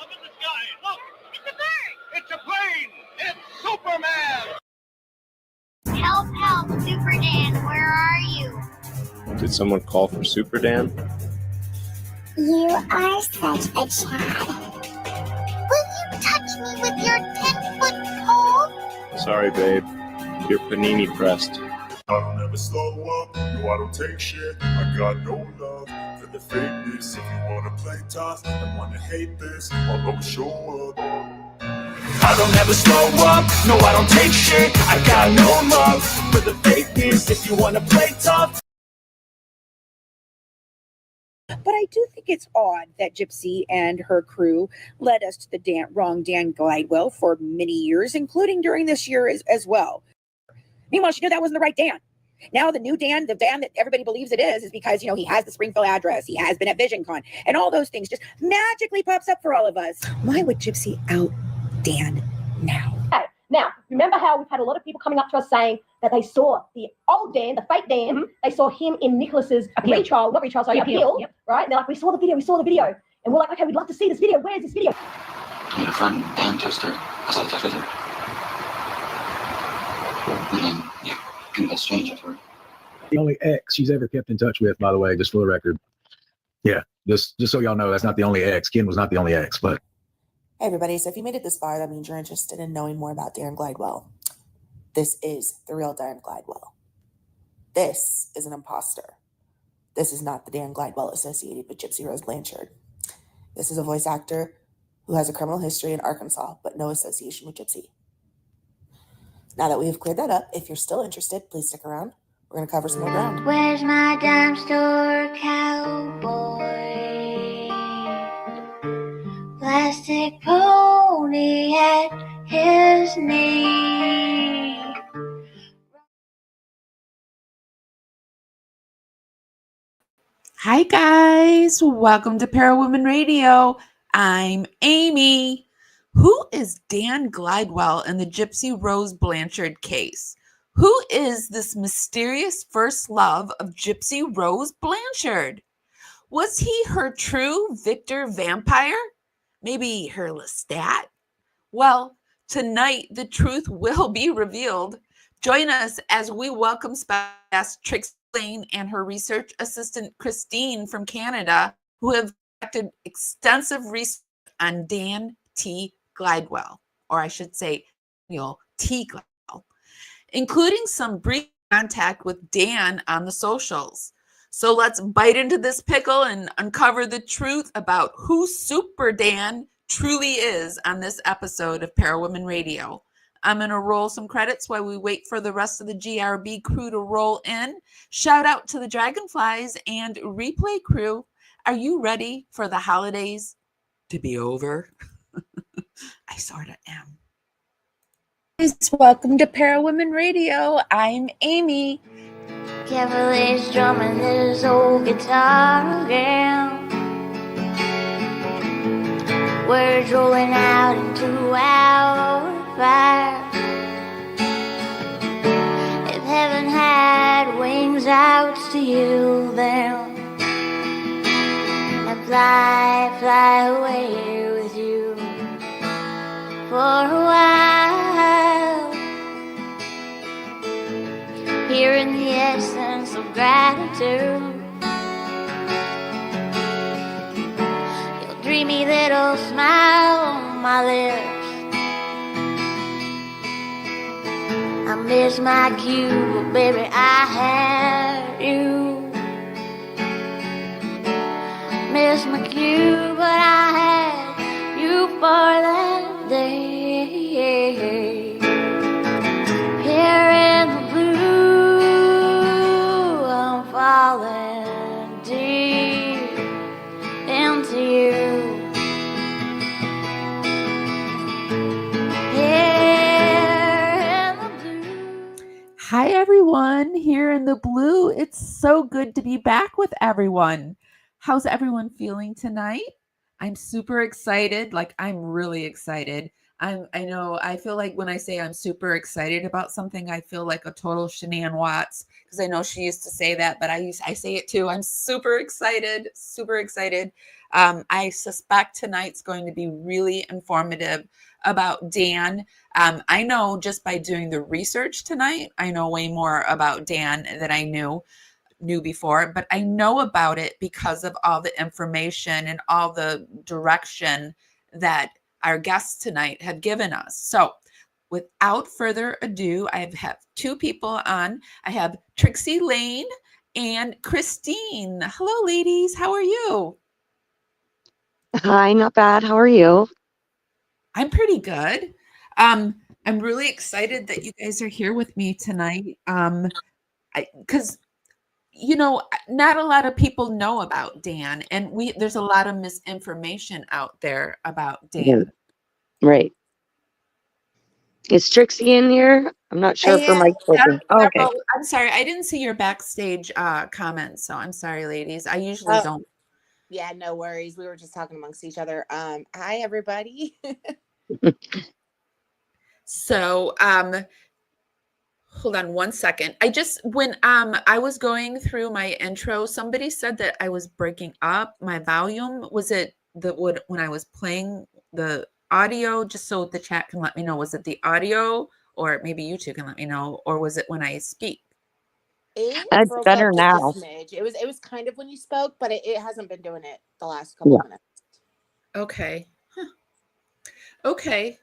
Up in the sky. Look. It's a bird. It's a plane. It's Superman. Help, help, Super Dan, where are you? Did someone call for Super Dan? You are such a child. Will you touch me with your 10-foot pole? Sorry, babe. You're panini pressed. I don't ever slow up, no I don't take shit. I got no love for the fakeness. If you wanna play tough and wanna hate this, I'll always show up. I don't ever slow up, no I don't take shit. I got no love for the fakeness. If you wanna play tough. But I do think it's odd that Gypsy and her crew led us to the wrong Dan Glidewell for many years, including during this year as well. Meanwhile, she knew that wasn't the right Dan. Now the new Dan, the Dan that everybody believes it is because, he has the Springfield address. He has been at VisionCon and all those things just magically pops up for all of us. Why would Gypsy out Dan now? Okay. Now, remember how we've had a lot of people coming up to us saying that they saw the old Dan, the fake Dan, they saw him in Nicholas's appeal, yep. Right? And they're like, we saw the video. And we're like, okay, we'd love to see this video. Where's this video? I had a friend, Dan Toaster. I saw the text with her. And then, yeah, kind of got strange after her. The only ex she's ever kept in touch with, by the way, just for the record. Yeah, just so y'all know, that's not the only ex. Ken was not the only ex, but. Hey everybody, so if you made it this far, that means you're interested in knowing more about Dan Glidewell. This is the real Dan Glidewell. This is an imposter. This is not the Dan Glidewell associated with Gypsy Rose Blanchard. This is a voice actor who has a criminal history in Arkansas, but no association with Gypsy. Now that we have cleared that up, if you're still interested, please stick around. We're going to cover some more ground. Where's my dime store cowboy? Plastic pony at his knee. Hi guys, welcome to Parawomenradio. I'm Amy. Who is Dan Glidewell in the Gypsy Rose Blanchard case? Who is this mysterious first love of Gypsy Rose Blanchard? Was he her true Victor vampire? Maybe her Lestat? Well, tonight the truth will be revealed. Join us as we welcome special guest TricieLayne and her research assistant Christine from Canada, who have conducted extensive research on Dan T. Glidewell, or I should say Daniel T. Glidewell, including some brief contact with Dan on the socials. So let's bite into this pickle and uncover the truth about who Super Dan truly is on this episode of Parawomenradio. I'm going to roll some credits while we wait for the rest of the GRB crew to roll in. Shout out to the Dragonflies and Replay crew. Are you ready for the holidays to be over? I sort of am. Guys, welcome to Parawomenradio. I'm Amy. Carefully strumming his old guitar again. Words rolling out into our fire. If heaven had wings out to you, then I'd fly away with you for a while. Hearing the essence of gratitude, your dreamy little smile on my lips. I miss my cue, but baby, I had you. Miss my cue, but I had you for that day. Here in the blue, I'm falling deep into you. Hi, everyone. Here in the blue. It's so good to be back with everyone. How's everyone feeling tonight? I'm super excited. I'm really excited. I know. I feel like when I say I'm super excited about something, I feel like a total Shanann Watts, because I know she used to say that, but I say it too. I'm super excited, super excited. I suspect tonight's going to be really informative about Dan. I know just by doing the research tonight, I know way more about Dan than I knew before, but I know about it because of all the information and all the direction that our guests tonight have given us. So without further ado, I have two people on. I have TricieLayne and Christine. Hello, ladies. How are you? Hi, not bad. How are you? I'm pretty good. I'm really excited that you guys are here with me tonight. Because not a lot of people know about Dan, and there's a lot of misinformation out there about Dan. Right. Is Trixie in here? I'm not sure if her mic's open. Oh, okay. Oh, I'm sorry. I didn't see your backstage comments, so I'm sorry, ladies. I usually don't. Yeah, no worries. We were just talking amongst each other. Hi, everybody. So, hold on one second. When I was going through my intro, somebody said that I was breaking up my volume. Was it when I was playing the audio? Just so the chat can let me know. Was it the audio, or maybe you two can let me know, or was it when I speak? That's better now. It was kind of when you spoke, but it hasn't been doing it the last couple of minutes. Okay. Huh. Okay.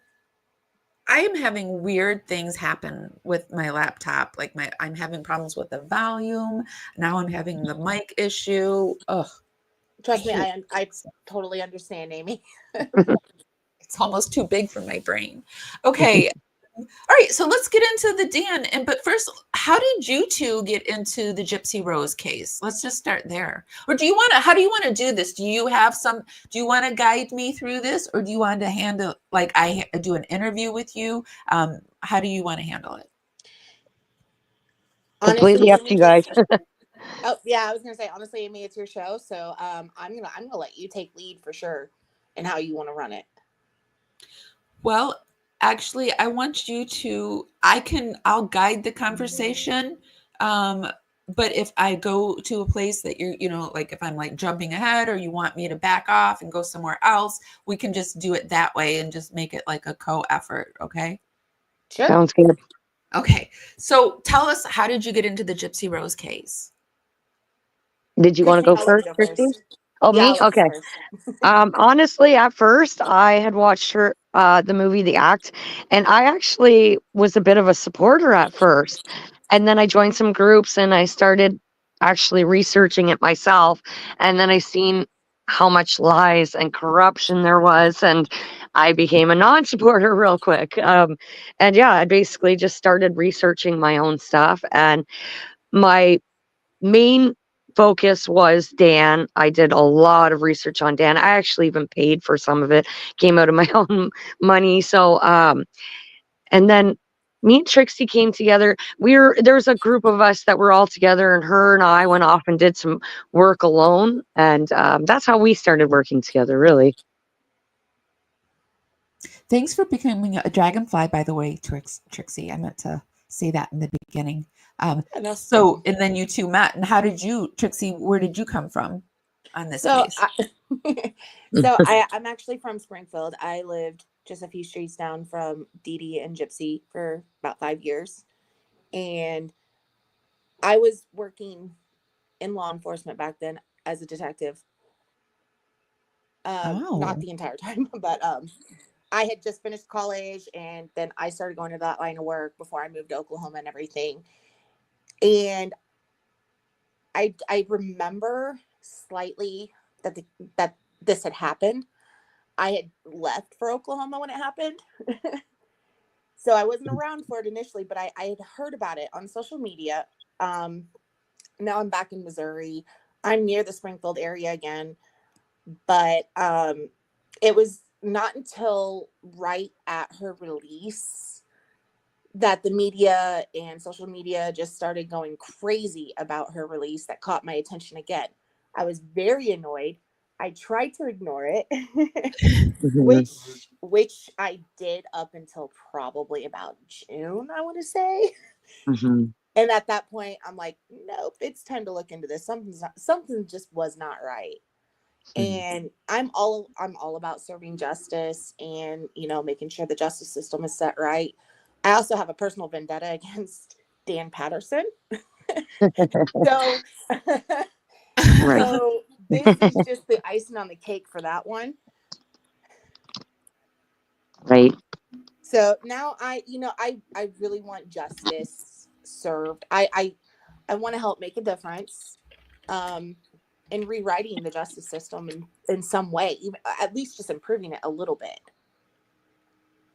I am having weird things happen with my laptop. Like I'm having problems with the volume. Now I'm having the mic issue. Ugh. Trust me, I totally understand, Amy. It's almost too big for my brain. Okay. All right. So let's get into the Dan. But first, how did you two get into the Gypsy Rose case? Let's just start there. Or how do you want to do this? Do you want to guide me through this? Or do you want to handle, like I do an interview with you? How do you want to handle it? Completely up to you guys. Oh yeah, I was gonna say, honestly, Amy, it's your show, so I'm gonna let you take lead for sure in how you want to run it. Well, actually, I want you to. I'll guide the conversation. But if I go to a place that like if I'm like jumping ahead, or you want me to back off and go somewhere else, we can just do it that way and just make it like a co-effort. Okay. Sure. Sounds good. Okay. So tell us, how did you get into the Gypsy Rose case? Did you want to go first, Christine? Oh, yeah, me? Okay. Honestly, at first, I had watched the movie The Act, and I actually was a bit of a supporter at first. And then I joined some groups, and I started actually researching it myself. And then I seen how much lies and corruption there was, and I became a non-supporter real quick. And yeah, I basically just started researching my own stuff, and my main focus was Dan. I did a lot of research on Dan. I actually even paid for some of it, came out of my own money. So, and then me and Trixie came together. There was a group of us that were all together, and her and I went off and did some work alone. And that's how we started working together, really. Thanks for becoming a dragonfly, by the way, Trixie. I meant to say that in the beginning. So, and then you two met. And how did you, Trixie, where did you come from on this case? I'm actually from Springfield. I lived just a few streets down from Dee Dee and Gypsy for about 5 years. And I was working in law enforcement back then as a detective. Not the entire time, but I had just finished college, and then I started going to that line of work before I moved to Oklahoma and everything. And I remember slightly that this had happened. I had left for Oklahoma when it happened. So I wasn't around for it initially, but I had heard about it on social media. Now I'm back in Missouri. I'm near the Springfield area again. But it was not until right at her release that the media and social media just started going crazy about her release that caught my attention again. I was very annoyed I tried to ignore it, Mhm. which I did up until probably about June, I want to say. Mhm. And at that point, I'm like, nope, it's time to look into this. Something just was not right. Mhm. And I'm all about serving justice and, making sure the justice system is set right. I also have a personal vendetta against Dan Patterson. So, Right. so this is just the icing on the cake for that one. Right. So now I really want justice served. I want to help make a difference in rewriting the justice system in some way, even, at least just improving it a little bit.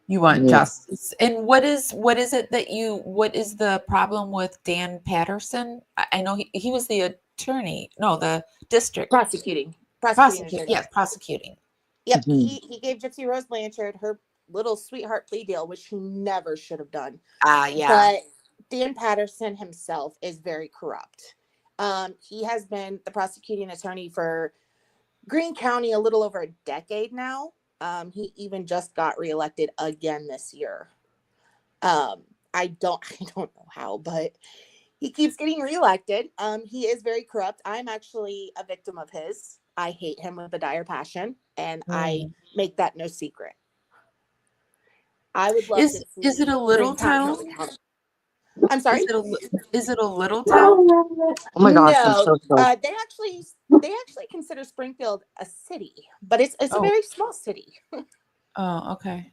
You want Yeah. justice. And what is it that what is the problem with Dan Patterson? I know he was the attorney. No, the district Prosecuting attorney. Yes, prosecuting. Yep. Mhm. He gave Gypsy Rose Blanchard her little sweetheart plea deal, which he never should have done. Yeah. But Dan Patterson himself is very corrupt. He has been the prosecuting attorney for Greene County a little over a decade now. He even just got reelected again this year. I don't know how, but he keeps getting reelected. He is very corrupt. I'm actually a victim of his. I hate him with a dire passion, and I make that no secret. I would love to see. Is it a little Greene County held town? accountable. I'm sorry. Is it a little town? Oh my gosh, I'm No, so sorry. they actually consider Springfield a city, but it's a very small city. Oh, okay.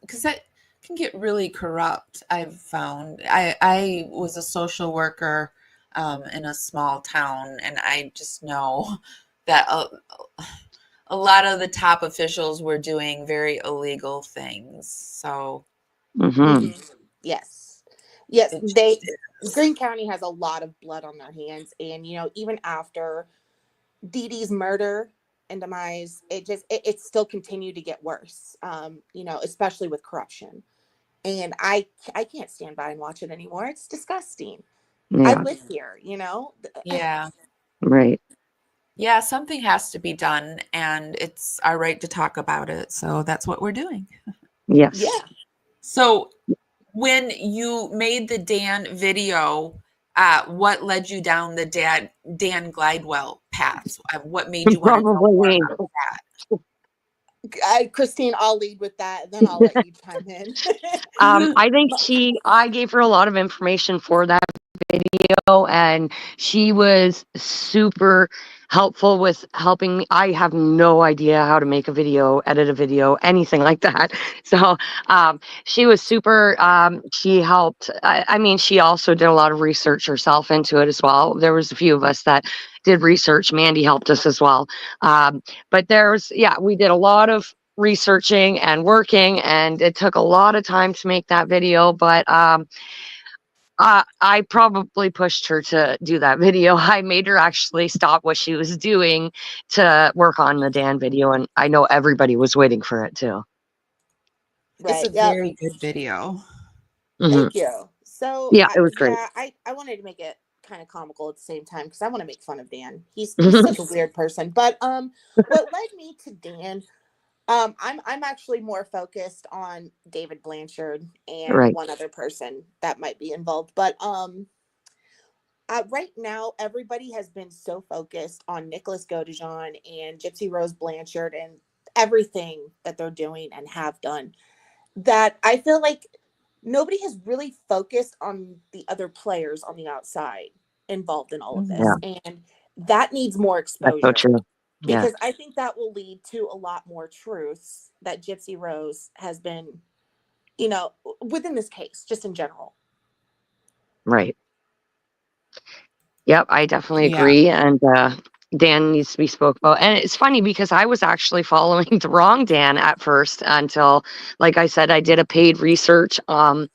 Because that can get really corrupt. I've found. I was a social worker in a small town, and I just know that a lot of the top officials were doing very illegal things. So, Mhm. Yes, Greene County has a lot of blood on their hands, and even after Dee Dee's murder and demise, it still continued to get worse. Especially with corruption, and I can't stand by and watch it anymore. It's disgusting. I Yeah. live here, yeah. Right. Yeah, something has to be done, and it's our right to talk about it. So that's what we're doing. Yes. Yeah. So when you made the Dan video, what led you down the Dan Glidewell path? What made you want to know more Probably. about that? Christine, I'll lead with that, then I'll let you chime in. I think I gave her a lot of information for that video, and she was super helpful with helping me. I have no idea how to make a video, edit a video, anything like that. So she was super, she helped. I mean, she also did a lot of research herself into it as well. There was a few of us that did research. Mandy helped us as well. But we did a lot of researching and working, and it took a lot of time to make that video, but I probably pushed her to do that video. I made her actually stop what she was doing to work on the Dan video, and I know everybody was waiting for it too. It's a very good video. Thank you. So yeah, it was great. I wanted to make it kind of comical at the same time because I want to make fun of Dan. He's such a weird person. But what led me to Dan? I'm actually more focused on David Blanchard and one other person that might be involved. But right now, everybody has been so focused on Nicholas Godejohn and Gypsy Rose Blanchard and everything that they're doing and have done that I feel like nobody has really focused on the other players on the outside involved in all of this. And that needs more exposure. That's so true. Yeah. Because I think that will lead to a lot more truths that Gypsy Rose has been, within this case, just in general. Right. Yep, I definitely agree. And Dan needs to be spoke about. And it's funny because I was actually following the wrong Dan at first until, like I said, I did a paid research. I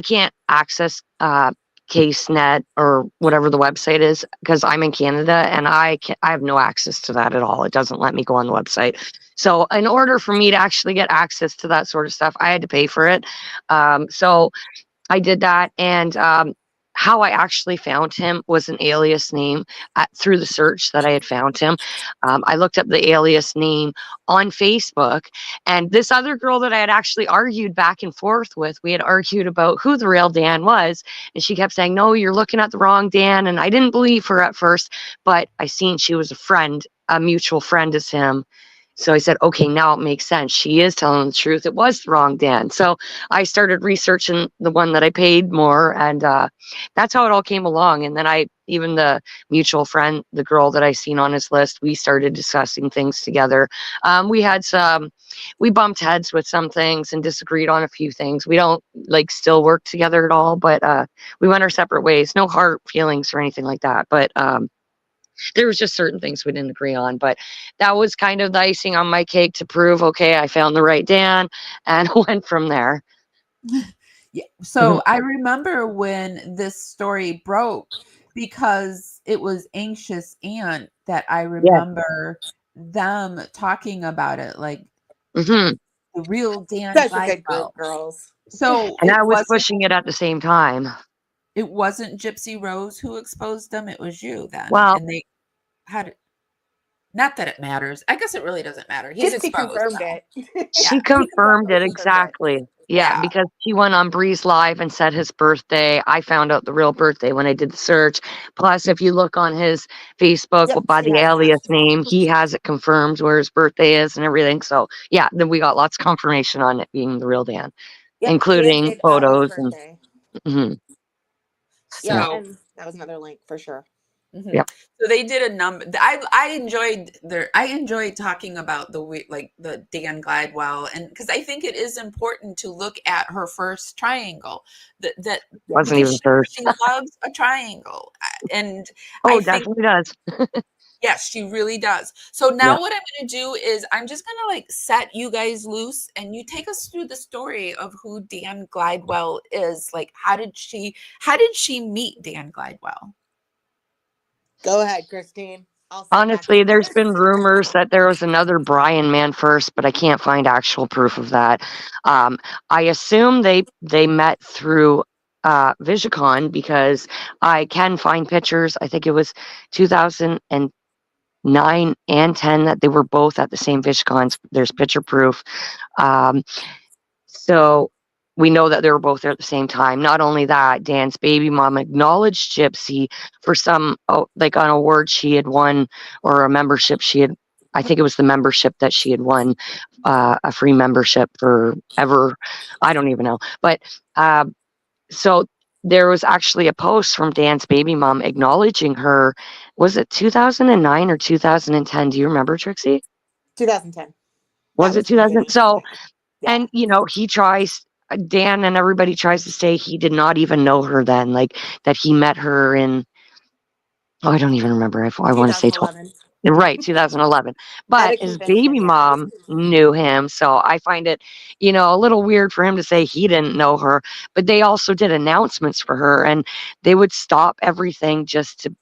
can't access CaseNet or whatever the website is because I'm in Canada, and I have no access to that at all. It doesn't let me go on the website. So in order for me to actually get access to that sort of stuff, I had to pay for it. So I did that, and how I actually found him was an alias name through the search that I had found him. I looked up the alias name on Facebook, and this other girl that I had actually argued back and forth with, we had argued about who the real Dan was, and she kept saying, no, you're looking at the wrong Dan. And I didn't believe her at first, but I seen she was a mutual friend as him. So I said, okay, now it makes sense. She is telling the truth. It was the wrong Dan. So I started researching the one that I paid more, and that's how it all came along. And then even the mutual friend, the girl that I seen on his list, we started discussing things together. We bumped heads with some things and disagreed on a few things. We don't still work together at all, but we went our separate ways. No hard feelings or anything like that. But there was just certain things we didn't agree on, but that was kind of the icing on my cake to prove, okay, I found the right Dan, and went from there. Yeah. So I remember when this story broke, because it was Anxious Aunt that I remember them talking about it, the real Dan Such a good Glidewell. group, girls. So and I was pushing it at the same time. It wasn't Gypsy Rose who exposed them. It was you then. Well, and they had it. Not that it matters. I guess it really doesn't matter. He's Gypsy exposed. confirmed it. She confirmed it exactly. Yeah, because she went on Bree's Live and said his birthday. I found out the real birthday when I did the search. Plus, if you look on his Facebook by the alias name, he has it confirmed where his birthday is and everything. So yeah, then we got lots of confirmation on it being the real Dan, including photos and. Yeah, and that was another link for sure. Yeah. So they did a number. I enjoyed talking about the Dan Glidewell, and because I think it is important to look at her first triangle. That wasn't even first. She loves a triangle, and definitely does. Yes, she really does. So now what I'm going to do is I'm just going to set you guys loose, and you take us through the story of who Dan Glidewell is. How did she meet Dan Glidewell? Go ahead, Christine. Honestly, there's been rumors that there was another Brian man first, but I can't find actual proof of that. I assume they met through VisionCon, because I can find pictures. I think it was 2009 and 10 that they were both at the same VisionCons. There's picture proof. So we know that they were both there at the same time. Not only that, Dan's baby mom acknowledged Gypsy for some, an award she had won, or a membership she had. I think it was the membership that she had won, a free membership forever. I don't even know. But so there was actually a post from Dan's baby mom acknowledging her. Was it 2009 or 2010? Do you remember, Trixie? 2010. Was it 2000? So, and he tries. Dan and everybody tries to say he did not even know her then, that he met her in, I don't even remember. I want to say 2011. But his baby mom knew him. So I find it, a little weird for him to say he didn't know her. But they also did announcements for her, and they would stop everything just to,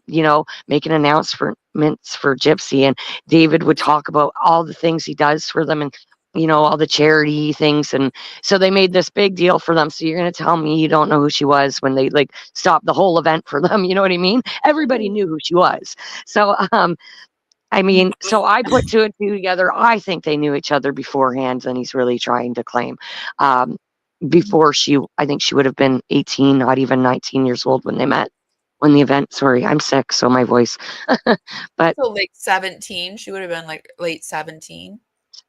make an announcement for Gypsy. And David would talk about all the things he does for them, and all the charity things. And so they made this big deal for them. So you're going to tell me you don't know who she was when they stopped the whole event for them? You know what I mean? Everybody knew who she was. So, so I put two and two together. I think they knew each other beforehand, and he's really trying to claim. Before I think she would have been 18, not even 19 years old when they met. When the event, sorry, I'm sick, so my voice. But so 17, she would have been late 17.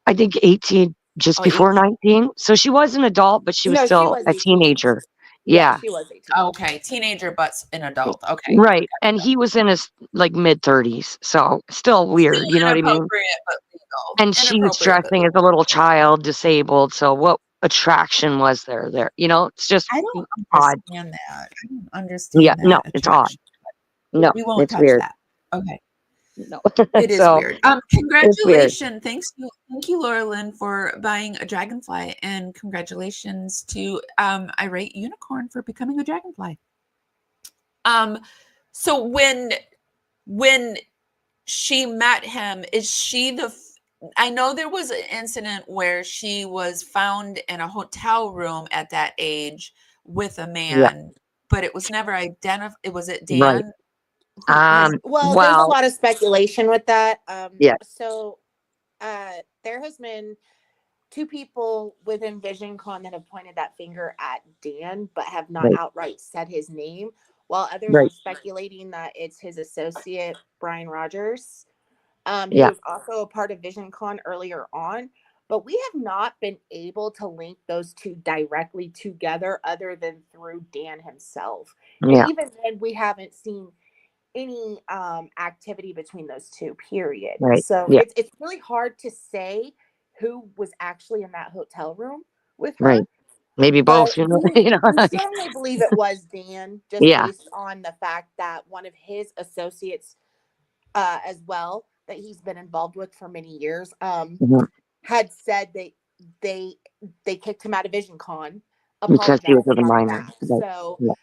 I think 18, just before 19. So she was an adult, but she was still a teenager. Yeah. She was 18. Okay. Teenager, but an adult. Okay. Right. And he was in his mid 30s. So still weird. You know what I mean? But legal. And she's dressing as a little child, disabled. So what attraction was there? It's just I don't odd. Understand that. I don't understand. Yeah. That No, it's odd. No, we won't it's touch weird. that. Okay. No. It is weird. Congratulations. Weird. Thank you, Laura Lynn, for buying a dragonfly, and congratulations to Irate Unicorn for becoming a dragonfly. So when she met him, is she I know there was an incident where she was found in a hotel room at that age with a man. but it was never identified. Was it Dan? Right. Well, there's a Well, lot of speculation with that. yeah, So there has been 2 people within VisionCon that have pointed that finger at Dan, but have not right, outright said his name, while others are right, speculating that it's his associate, Brian Rogers, who yeah, was also a part of VisionCon earlier on. But we have not been able to link those 2 directly together other than through Dan himself. And yeah, even then, we haven't seen any activity between those 2, period. right, So yeah, it's really hard to say who was actually in that hotel room with her, right. Maybe both, but you know, we strongly believe it was Dan, just Yeah, based on the fact that one of his associates as well, that he's been involved with for many years, mhm, had said they kicked him out of VisionCon, because he was apologized, with a brought him minor. back. Right. So Yeah,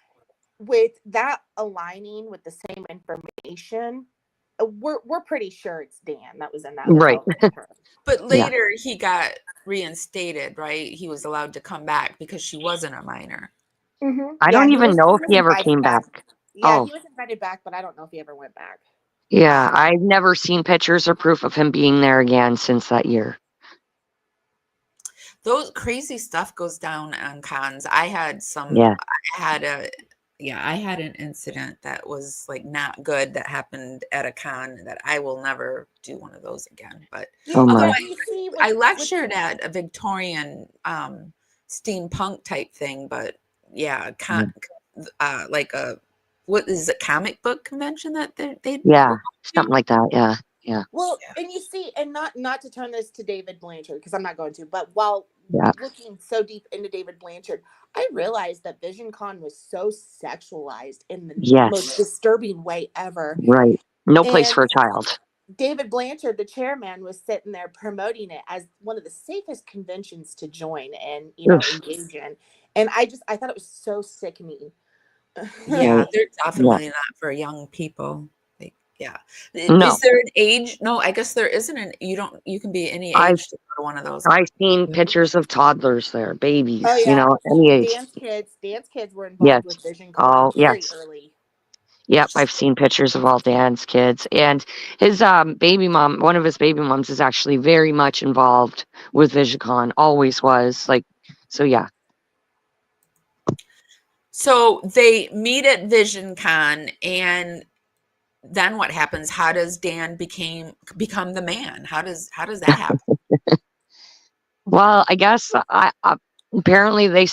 with that aligning with the same information, we're pretty sure it's Dan that was in that right. hotel room with her. But Yeah. later he got reinstated, right? He was allowed to come back because she wasn't a minor. I Yeah, don't he even was know if he ever invited came back. back. Yeah, Oh, he was invited back, but I don't know if he ever went back. yeah. I've never seen pictures or proof of him being there again since that year. Those crazy stuff goes down on cons. I had an incident that was like not good that happened at a con that I will never do one of those again. But Oh although my. you see I lectured at a Victorian steampunk type thing, but yeah, like a what is it, comic book convention that they Yeah, something like that. Yeah, yeah, Well, and you see, and not to turn this to David Blanchard, because I'm not going to, but while yeah. looking so deep into David Blanchard, I realized that VisionCon was so sexualized in the most Yes, disturbing way ever. right. No place And for a child. David Blanchard, the chairman, was sitting there promoting it as one of the safest conventions to join and Oof. engage in. And I thought it was so sickening. Yeah, Right. they're Yeah. definitely not for young people. Like, yeah. No, Is there an age? No, I guess there isn't an you can be any I've age to go to one of those. I've seen pictures of toddlers there, babies. Oh You yeah, know, any age. Dan's kids were Yes. involved with VisionCon Oh, very yes. early. Yep, I've seen pictures of all Dan's kids, and his baby mom. One of his baby moms is actually very much involved with VisionCon. Always was like, so yeah. So they meet at VisionCon, and then what happens? How does Dan become the man? How does that happen? Well, I guess I apparently they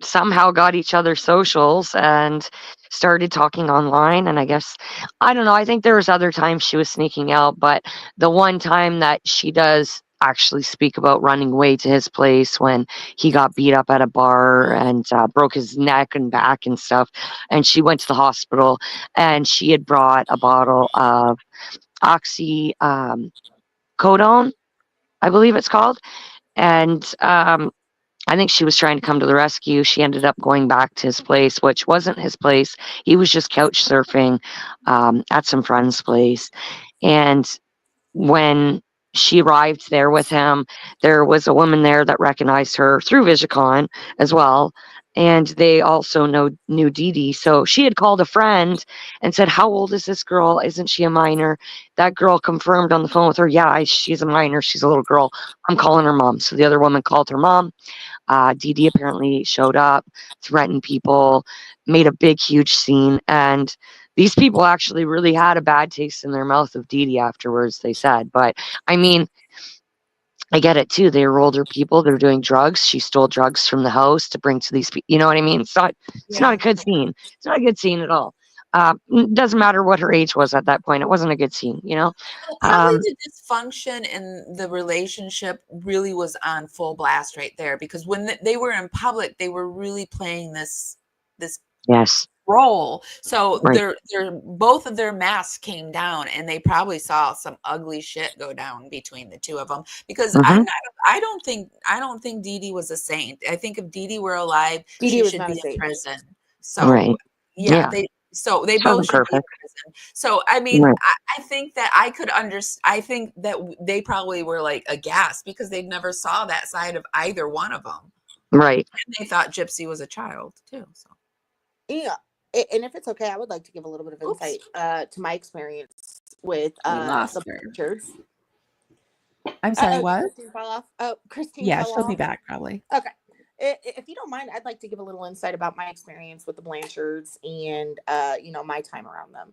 somehow got each other's socials and started talking online. And I guess I don't know. I think there was other times she was sneaking out, but the one time that she does actually speak about running away to his place when he got beat up at a bar and broke his neck and back and stuff, and she went to the hospital and she had brought a bottle of oxy codone, I believe it's called. And I think she was trying to come to the rescue. She ended up going back to his place, which wasn't his place. He was just couch surfing at some friend's place. And when she arrived there with him, there was a woman there that recognized her through VisionCon as well. And they also knew Dee Dee. So she had called a friend and said, "How old is this girl? Isn't she a minor?" That girl confirmed on the phone with her, "Yeah, she's a minor. She's a little girl. I'm calling her mom." So the other woman called her mom. Dee Dee apparently showed up, threatened people, made a big, huge scene. And these people actually really had a bad taste in their mouth of Dee Dee afterwards, they said. But I mean, I get it too. They were older people. They're doing drugs. She stole drugs from the house to bring to these people. You know what I mean? It's not a good scene. It's not a good scene at all. Doesn't matter what her age was at that point. It wasn't a good scene, you know? Probably the dysfunction in the relationship really was on full blast right there, because when they were in public, they were really playing this Yes. role. So Right. their both of their masks came down, and they probably saw some ugly shit go down between the two of them. Because Mhm. I don't think Dee Dee was a saint. I think if Dee Dee were alive, Dee Dee she was should not be a in saint. prison. So Right. yeah, Yeah. they She both wasn't should be in perfect. prison. So I mean, Right. I think that I could I think that they probably were like aghast because they never saw that side of either one of them. Right. And they thought Gypsy was a child too. So Yeah. And if it's okay, I would like to give a little bit of insight to my experience with We lost the her. Blanchard's. I'm sorry, what? Christine fell off. Oh, Christine Yeah, fell she'll off. be back probably. Okay. If you don't mind, I'd like to give a little insight about my experience with the Blanchards and, my time around them.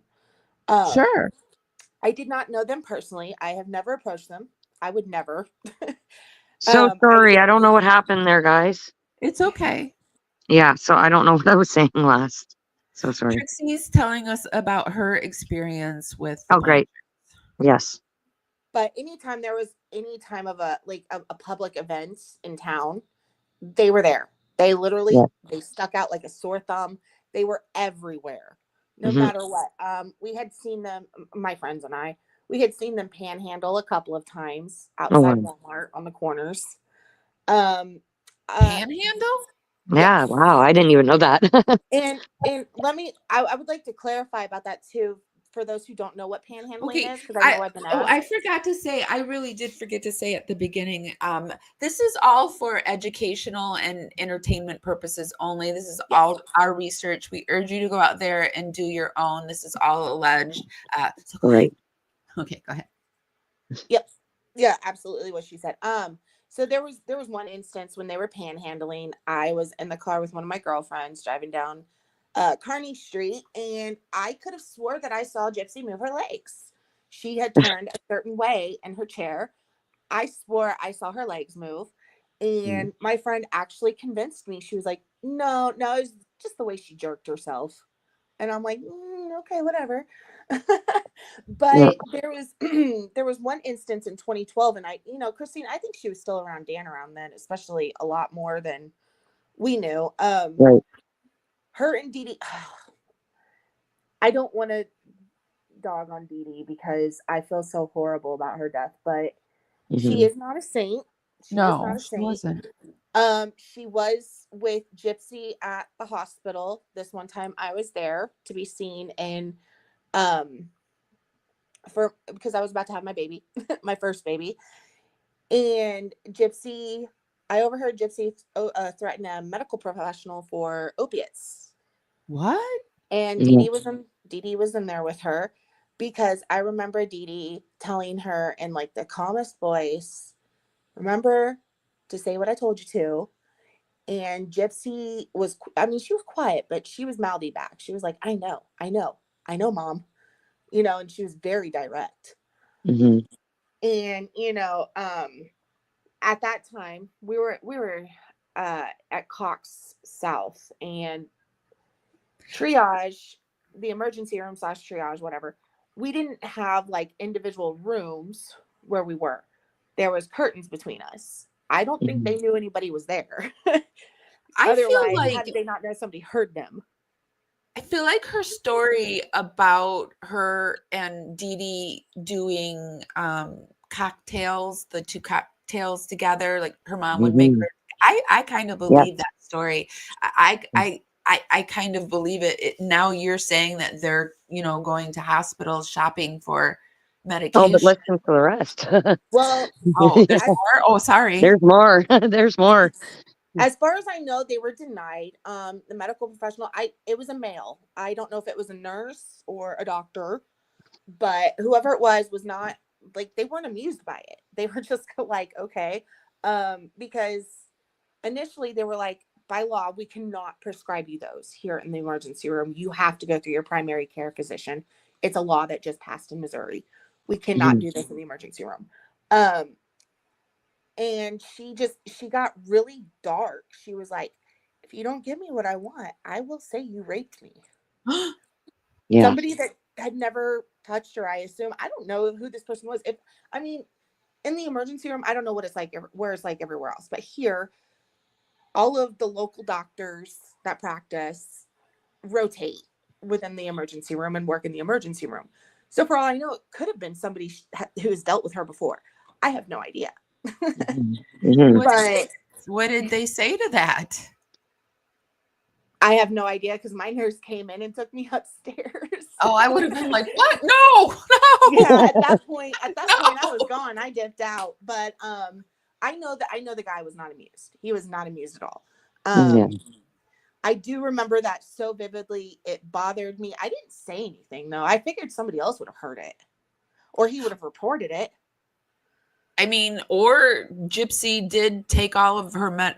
Sure. I did not know them personally. I have never approached them. I would never. So sorry. I don't know what happened there, guys. It's okay. Yeah. So I don't know what I was saying last. So sorry. Trixie's telling us about her experience with. Oh, great. Yes. But anytime there was any time of a public event in town, they were there. They literally, they stuck out like a sore thumb. They were everywhere, no matter what. We had seen them, my friends and I, we had seen them panhandle a couple of times outside Walmart on the corners. Panhandle? Yeah. Wow. I didn't even know that. and let me, I would like to clarify about that too, for those who don't know what panhandling is, because I know I've been asked. I forgot to say, I really did forget to say at the beginning, this is all for educational and entertainment purposes only. This is all our research. We urge you to go out there and do your own. This is all alleged. Right. Okay, go ahead. Yep. Yeah, absolutely what she said. So there was one instance when they were panhandling. I was in the car with one of my girlfriends driving down Kearney Street, and I could have swore that I saw Gypsy move her legs. She had turned a certain way in her chair. I swore I saw her legs move, and my friend actually convinced me. She was like, no, it's just the way she jerked herself. And I'm like, okay, whatever. But there was one instance in 2012, and Christine, I think she was still around Dan around then, especially a lot more than we knew. Right. Her and Dee Dee, I don't want to dog on Dee Dee because I feel so horrible about her death, but she is not a saint. She wasn't. She was with Gypsy at the hospital. This one time I was there to be seen, and because I was about to have my baby, my first baby, and I overheard Gypsy threaten a medical professional for opiates. What? And Dee Dee was in there with her, because I remember Dee Dee telling her in like the calmest voice, remember to say what I told you to. And Gypsy she was quiet, but she was mouthy back. She was like, I know, Mom. And she was very direct. And, at that time we were at Cox South, and triage, the emergency room / triage, whatever. We didn't have like individual rooms where we were. There was curtains between us. I don't think they knew anybody was there. Otherwise, how did they not know somebody heard them? I feel like her story about her and Dee Dee doing cocktails, the two cocktails together, like her mom would make her. I kind of believe that story. I kind of believe it. Now you're saying that they're, going to hospitals shopping for medication. Oh, but listen to the rest. Well, there's more. Oh, sorry. There's more. There's more. As far as I know, they were denied. The medical professional, it was a male. I don't know if it was a nurse or a doctor, but whoever it was not like, they weren't amused by it. They were just like, okay. Because initially they were like, by law, we cannot prescribe you those here in the emergency room. You have to go through your primary care physician. It's a law that just passed in Missouri. We cannot do this in the emergency room. And she got really dark. She was like, if you don't give me what I want, I will say you raped me. Somebody that had never touched her, I assume. I don't know who this person was. In the emergency room, I don't know what it's like, where it's like everywhere else. But here, all of the local doctors that practice rotate within the emergency room and work in the emergency room. So for all I know, it could have been somebody who has dealt with her before. I have no idea. But what did they say to that? I have no idea, because my nurse came in and took me upstairs. Oh, I would have been like, what? No. Yeah, at that point I was gone. I dipped out. But I know the guy was not amused. He was not amused at all. I do remember that so vividly. It bothered me. I didn't say anything though. I figured somebody else would have heard it, or he would have reported it. I mean, or Gypsy did take all of her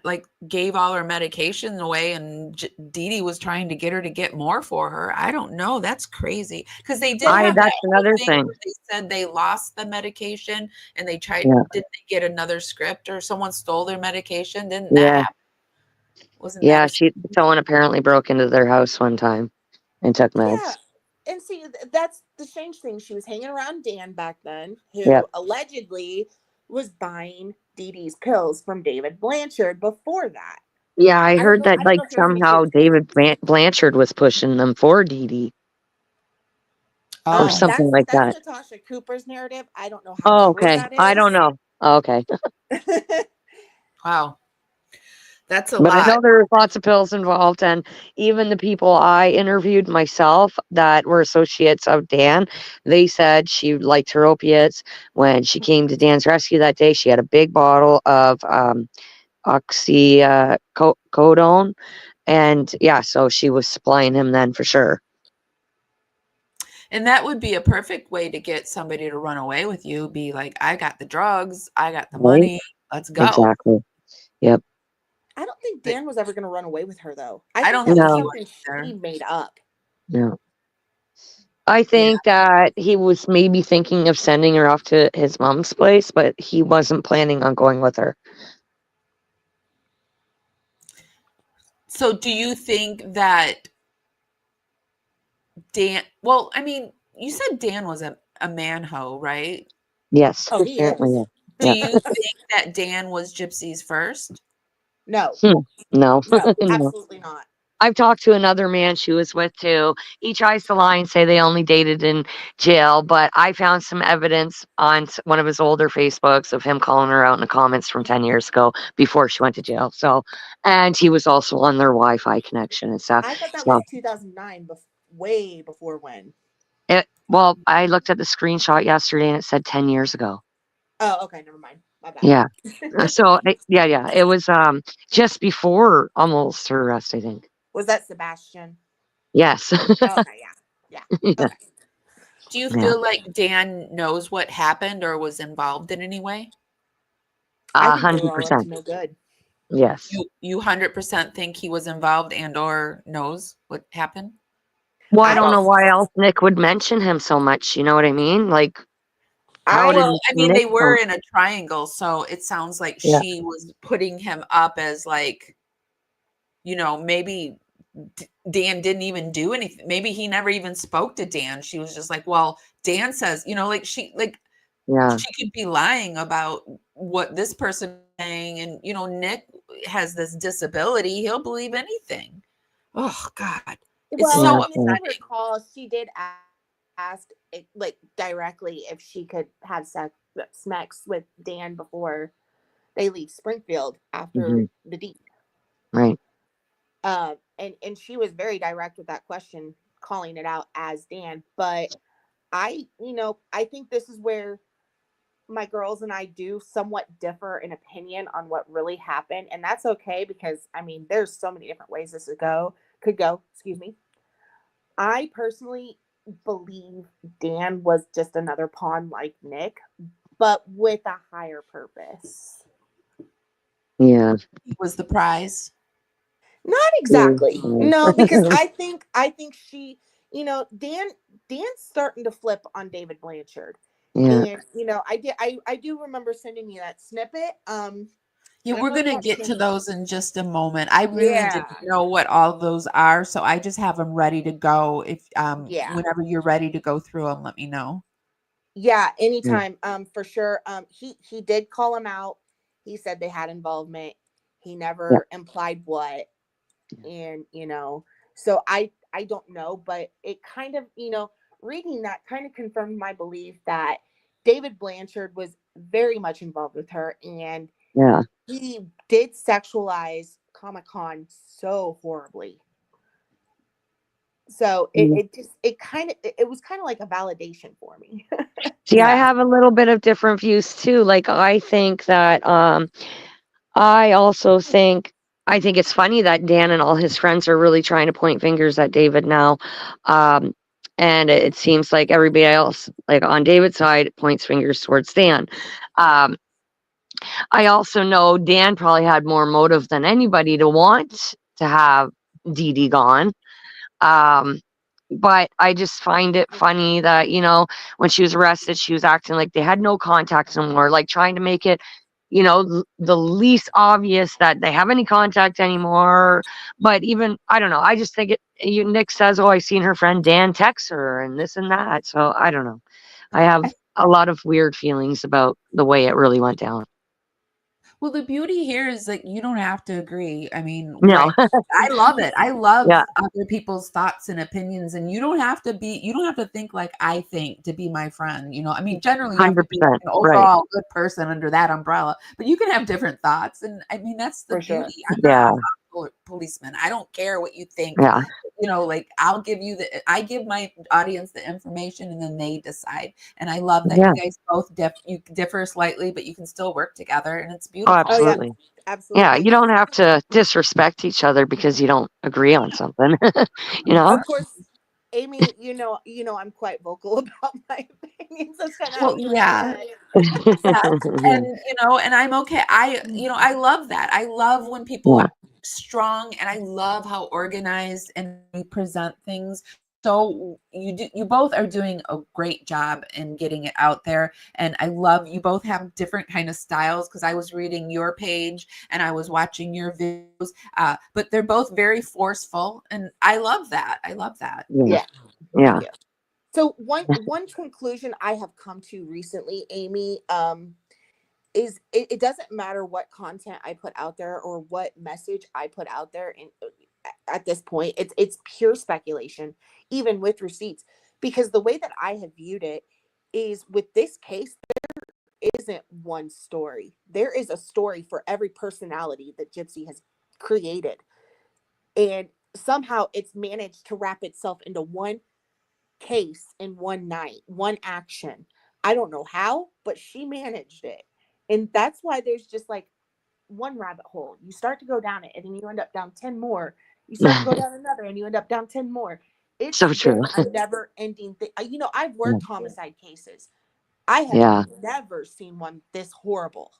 gave all her medication away, and Dee Dee was trying to get her to get more for her. I don't know. That's crazy, because they did have That's that another thing thing. where they said they lost the medication and they tried. Yeah. Did they get another script, or someone stole their medication? Didn't Yeah. that happen? Wasn't Yeah, that someone apparently broke into their house one time and took meds. Yeah. And see, that's the strange thing. She was hanging around Dan back then, who Yep. allegedly was buying Dee Dee's pills from David Blanchard before that. Yeah, I don't heard know- that I don't know if there's any somehow truth. David Blanchard was pushing them for Dee Dee or something like that. That's Natasha Cooper's narrative. I don't know how Oh, true okay. that is. I don't know. Oh, okay. Wow. That's a But lot. I know there was lots of pills involved, and even the people I interviewed myself that were associates of Dan, they said she liked her opiates. When she came to Dan's rescue that day, she had a big bottle of oxycodone, and yeah, so she was supplying him then for sure. And that would be a perfect way to get somebody to run away with you. Be like, I got the drugs, I got the Right? money, let's go. Exactly. Yep. I don't think Dan was ever going to run away with her, though. I don't think think that he was was something she made up. No. I think that he was maybe thinking of sending her off to his mom's place, but he wasn't planning on going with her. So do you think that Dan, well, I mean, you said Dan was a man-ho, right? Yes. Oh, he apparently, is. yeah. Do Yeah. you think that Dan was Gypsy's first? No. No. No, No. absolutely not. I've talked to another man she was with too. He tries to lie and say they only dated in jail, but I found some evidence on one of his older Facebooks of him calling her out in the comments from 10 years ago before she went to jail. So, and he was also on their Wi-Fi connection and stuff. I thought that So, was 2009, way before when. well, I looked at the screenshot yesterday and it said 10 years ago. Oh, okay, never mind. My bad. Yeah. So, yeah, it was just before almost her arrest, I think. Was that Sebastian? Yes. Okay, yeah. Yeah. Okay. Do you Yeah. feel like Dan knows what happened or was involved in any way? I think they were all up 100%. to no good. Yes. You 100% think he was involved and or knows what happened? Well, I don't know why else Nick would mention him so much. You know what I mean? Like, how did Well, I mean, Nick they were know? in a triangle, so it sounds like Yeah. she was putting him up as like, maybe Dan didn't even do anything. Maybe he never even spoke to Dan. She was just like, well, Dan says, Yeah. she could be lying about what this person is saying. And, Nick has this disability. He'll believe anything. Oh, God. It's Well, so if you upsetting. recall, she did ask like directly if she could have sex with Dan before they leave Springfield after the deed. Right. And she was very direct with that question, calling it out as Dan. But I think this is where my girls and I do somewhat differ in opinion on what really happened, and that's okay because I mean, there's so many different ways this could go. Excuse me. I personally believe Dan was just another pawn like Nick, but with a higher purpose. Yeah. He was the prize. Not exactly. Mhm. No, because I think she, Dan's starting to flip on David Blanchard. Yeah. And I do remember sending you that snippet. Yeah, and we're I'm going to not get to sure- those in just a moment. I really Yeah. didn't know what all those are, so I just have them ready to go. If Yeah. whenever you're ready to go through them, let me know. Yeah, anytime. For sure. He did call him out. He said they had involvement. He never implied what. And so I don't know, but it kind of, reading that kind of confirmed my belief that David Blanchard was very much involved with her, and Yeah. he did sexualize Comic-Con so horribly. So it was kind of like a validation for me. See, I have a little bit of different views too. Like, I think that I also think I think it's funny that Dan and all his friends are really trying to point fingers at David now. And it seems like everybody else, like on David's side, points fingers towards Dan. Um, I also know Dan probably had more motive than anybody to want to have Dee Dee gone. Um, but I just find it funny that, when she was arrested, she was acting like they had no contact anymore, like trying to make it, the least obvious that they have any contact anymore. But even, I don't know, I just think Nick says, oh, I seen her friend Dan text her and this and that. So I don't know. I have a lot of weird feelings about the way it really went down. Well, the beauty here is that you don't have to agree. I mean, No. right. I love it. I love Yeah. other people's thoughts and opinions, and you don't have to think like I think to be my friend. I mean, generally you have to be 100%, an overall good person under that umbrella, but you can have different thoughts. And I mean, that's the For beauty. sure. I'm Yeah. not a policeman. I don't care what you think. Yeah. Like I give my audience the information and then they decide. And I love that Yeah. you guys both you differ slightly, but you can still work together, and it's Oh, beautiful. absolutely. Oh, yeah, absolutely. Yeah, you don't have to disrespect each other because you don't agree on something. Of course, Amy, I'm quite vocal about my opinions. That's kind of how Well, you yeah. And and I'm okay. I love that. I love when people Yeah. are strong, and I love how organized and you present things. So you both are doing a great job in getting it out there, and I love you both have different kind of styles, because I was reading your page and I was watching your videos, but they're both very forceful, and I love that. Yeah. Thank you. So one conclusion I have come to recently, Amy, is it doesn't matter what content I put out there or what message I put out there. And at this point, it's pure speculation, even with receipts, because the way that I have viewed it is, with this case, there isn't one story. There is a story for every personality that Gypsy has created. And somehow it's managed to wrap itself into one case in one night, one action. I don't know how, but she managed it. And that's why there's just like one rabbit hole. You start to go down it, and then you end up down 10 more. You start to go down another, and you end up down 10 more. It's So true. been a never ending thing. I've worked homicide cases. I have never seen one this horrible.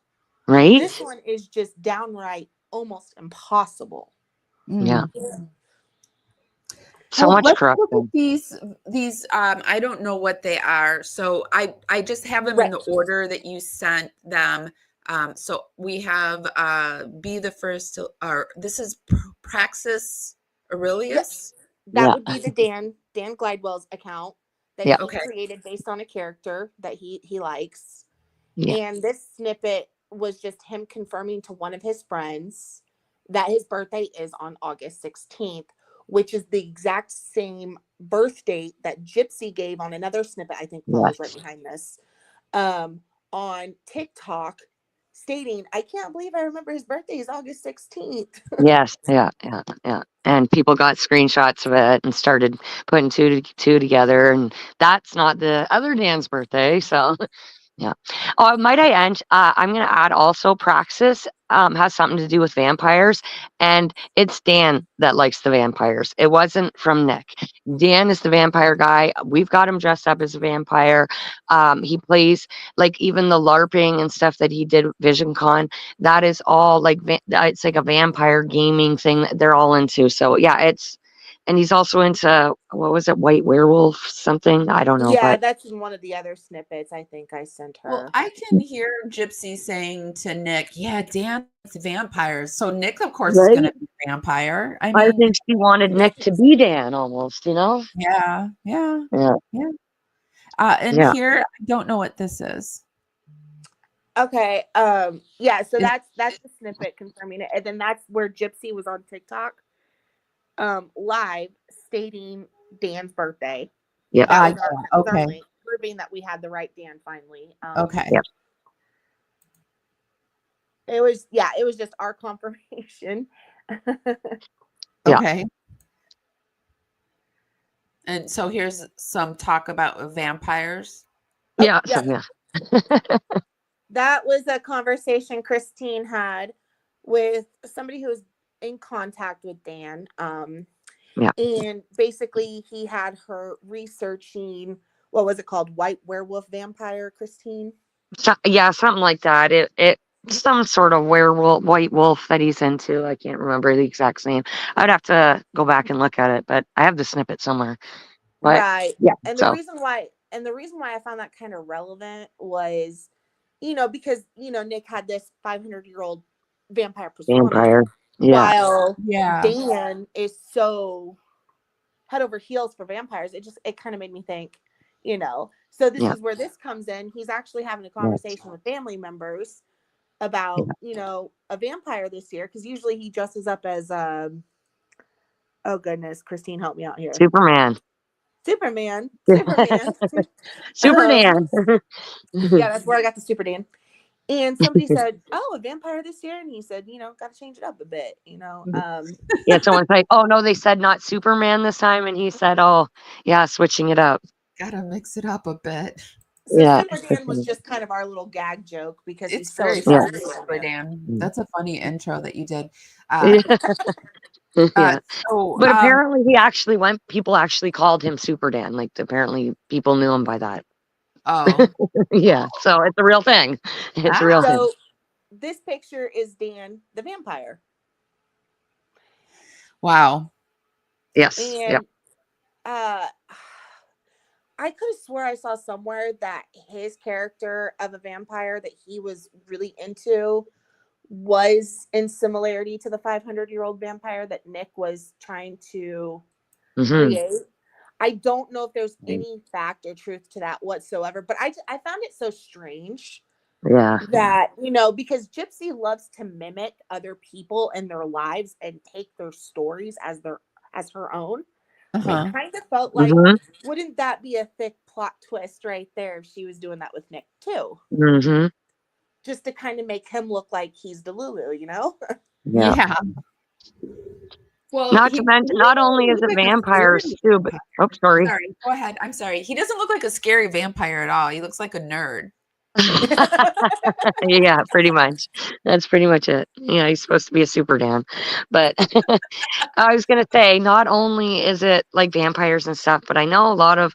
Right? This one is just downright almost impossible. Yeah. So much let's corruption. look at these I don't know what they are, so I just have them in the order that you sent them. So we have be the first to, or this is Praxis Aurelius. That would be the Dan Glidewell's account that he created based on a character that he likes. Yeah. And this snippet was just him confirming to one of his friends that his birthday is on August 16th, which is the exact same birth date that Gypsy gave on another snippet. I think Paul is right behind this, on TikTok, stating, I can't believe I remember his birthday is August 16th. Yes. Yeah. And people got screenshots of it and started putting two together. And that's not the other Dan's birthday. So, yeah. Oh, might I end? I'm going to add also Praxis has something to do with vampires. And it's Dan that likes the vampires. It wasn't from Nick. Dan is the vampire guy. We've got him dressed up as a vampire. He plays like even the LARPing and stuff that he did Vision Con. That is all like it's like a vampire gaming thing that they're all into. So yeah, and he's also into, what was it, White Werewolf something? I don't know. Yeah, but that's in one of the other snippets I think I sent her. Well, I can hear Gypsy saying to Nick, yeah, Dan likes vampires. So Nick, of course, is going to be a vampire. I think she wanted Nick to be Dan almost, Yeah. And here, I don't know what this is. Okay. So that's the snippet confirming it. And then that's where Gypsy was on TikTok live stating Dan's birthday. Yeah. That was our link, proving that we had the right Dan finally. It was just our confirmation. Okay. And so here's some talk about vampires. Yeah. That was a conversation Christine had with somebody who was in contact with Dan. Yeah. And basically he had her researching, what was it called? White werewolf vampire, Christine? Yeah, something like that. It some sort of werewolf, white wolf that he's into. I can't remember the exact name. I'd have to go back and look at it, but I have the snippet somewhere. But Right. yeah, And so the reason why I found that kind of relevant was, because Nick had this 500-year-old vampire persona, vampire. Yeah. while Yeah. Dan is so head over heels for vampires. It kind of made me think, so this Yeah. is where this comes in. He's actually having a conversation with family members about, a vampire this year, because usually he dresses up as oh goodness, Christine, help me out here. Superman. Superman. Superman. Yeah, that's where I got the Super Dan. And somebody said, "Oh, a vampire this year," and he said, "Got to change it up a bit." Yeah, someone's like, "Oh no, they said not Superman this time," and he said, "Oh, yeah, switching it up." Gotta mix it up a bit. So Yeah. Super Dan was just kind of our little gag joke because It's he's so very excited. funny, Super Dan. That's a funny intro that you did. Yeah. So, But apparently people actually called him Super Dan. Like apparently people knew him by that. oh, Yeah. So it's a real thing. It's a real thing. So this picture is Dan the vampire. wow. Yes. And Yep. I could have swore I saw somewhere that his character of a vampire that he was really into was in similarity to the 500-year-old vampire that Nick was trying to create. I don't know if there's any fact or truth to that whatsoever, but I found it so strange. Yeah. That, because Gypsy loves to mimic other people and their lives and take their stories as her own. It kind of felt like, wouldn't that be a thick plot twist right there if she was doing that with Nick too? Just to kind of make him look like he's Delulu, Yeah. Well, Not to mention, not only is it vampires too, but sorry. Sorry, go ahead. I'm sorry. He doesn't look like a scary vampire at all. He looks like a nerd. Yeah, pretty much. That's pretty much it. Yeah, he's supposed to be a super Dan. But I was gonna say, not only is it like vampires and stuff, but I know a lot of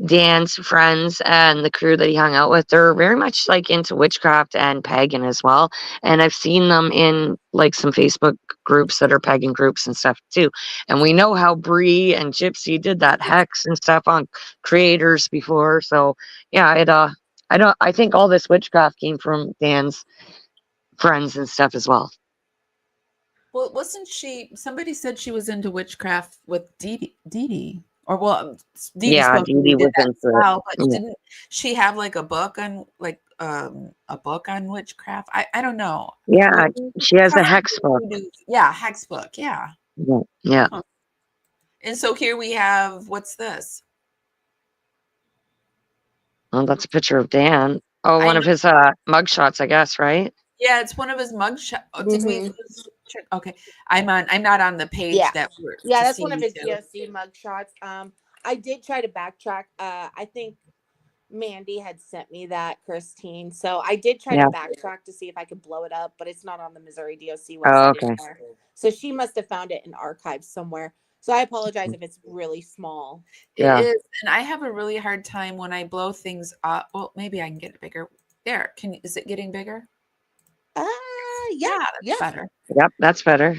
Dan's friends and the crew that he hung out with, they're very much like into witchcraft and pagan as well. And I've seen them in like some Facebook groups that are pagan groups and stuff too. And we know how Bree and Gypsy did that hex and stuff on creators before. So yeah, I think all this witchcraft came from Dan's friends and stuff as well. Well, wasn't she? Somebody said she was into witchcraft with Dee Dee. Or well, Dee Dee Yeah, supposed Dee to Dee did was that into as well, but it. Yeah. didn't she have like a book on witchcraft? I don't know. Yeah, she has a hex book. Yeah, hex book. Yeah. Yeah. Huh. And so here we have, what's this? Well, that's a picture of Dan. Oh, one of his mugshots, I guess, right? Yeah, it's one of his mugshots. Did we? Okay, I'm not on the page that we're. Yeah, that's one of his GOC mugshots. I did try to backtrack. I think Mandy had sent me that, Christine. So I did try to backtrack to see if I could blow it up, but it's not on the Missouri DOC website anymore. So she must have found it in archives somewhere. So I apologize if it's really small. It is, and I have a really hard time when I blow things up. Well, maybe I can get it bigger. There, is it getting bigger? Yeah, that's better. Yep, that's better.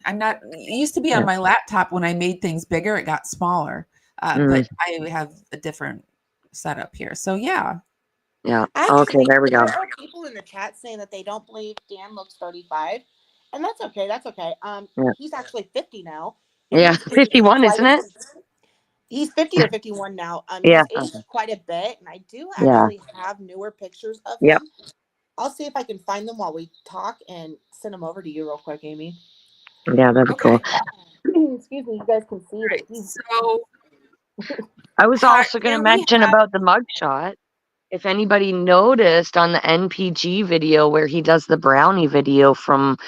It used to be on my laptop when I made things bigger, it got smaller. But I have a different setup here. So yeah. Actually, okay, there we go. There are people in the chat saying that they don't believe Dan looks 35. And that's okay. He's actually 50 now. Yeah, 51, isn't it? He's 50 or 51 now. He's aged quite a bit, and I do actually have newer pictures of him. I'll see if I can find them while we talk and send them over to you real quick, Amy. Yeah, that'd be cool. Excuse me, you guys can see that. So I was also going to mention about the mugshot. If anybody noticed on the NPG video where he does the brownie video from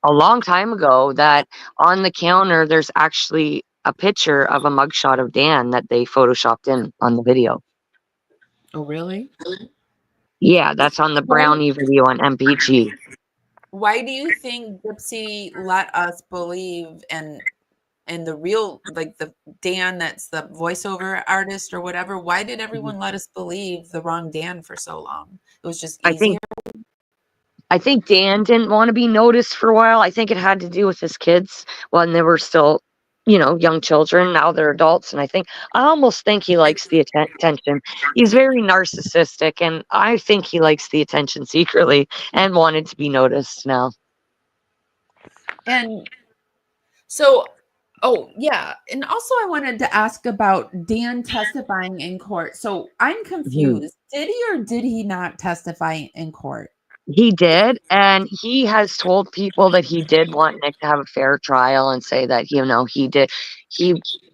a long time ago, that on the counter there's actually a picture of a mugshot of Dan that they photoshopped in on the video. Oh, really? Yeah, that's on the brownie video on MPG. why do you think Gypsy let us believe and the real, like the Dan that's the voiceover artist or whatever, why did everyone let us believe the wrong Dan for so long? It was just easier. I think Dan didn't want to be noticed for a while. I think it had to do with his kids when they were still, young children. Now they're adults. And I almost think he likes the attention. He's very narcissistic. And I think he likes the attention secretly and wanted to be noticed now. And so, oh, yeah. And also, I wanted to ask about Dan testifying in court. So I'm confused. Did he or did he not testify in court? He did, and he has told people that he did want Nick to have a fair trial and say that, he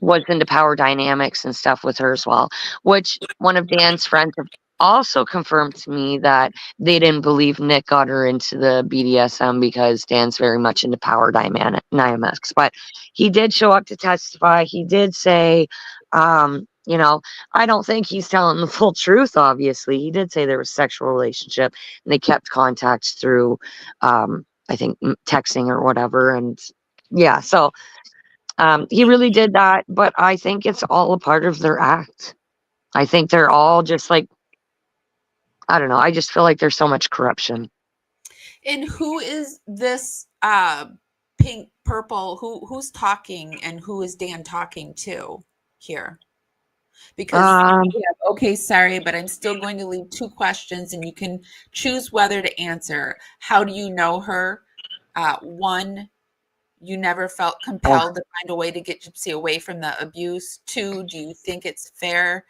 was into power dynamics and stuff with her as well, which one of Dan's friends have also confirmed to me that they didn't believe Nick got her into the BDSM because Dan's very much into power dynamics. But he did show up to testify. He did say, I don't think he's telling the full truth, obviously. He did say there was a sexual relationship and they kept contact through, I think, texting or whatever. And yeah, so he really did that. But I think it's all a part of their act. I think they're all just like, I don't know. I just feel like there's so much corruption. And who is this pink purple? Who's talking and who is Dan talking to here? Because okay, sorry, but I'm still going to leave 2 questions and you can choose whether to answer. How do you know her? 1, you never felt compelled to find a way to get Gypsy away from the abuse. 2, do you think it's fair?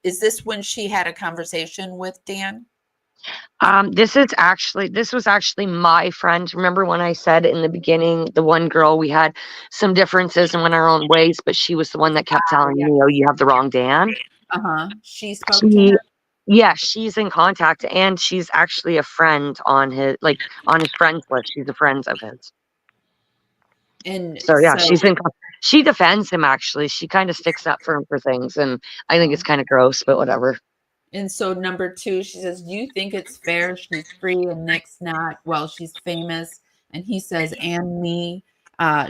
Is this when she had a conversation with Dan? This was actually my friend. Remember when I said in the beginning, the one girl, we had some differences and went our own ways, but she was the one that kept telling me, "Oh, you have the wrong Dan." She spoke to her? Yeah, she's in contact, and she's actually a friend on his friends list. She's a friend of his. And so yeah, she defends him. Actually, she kind of sticks up for him for things, and I think it's kind of gross, but whatever. And so number 2, she says, do you think it's fair she's free and Nick's not? Well, she's famous. And he says, and me.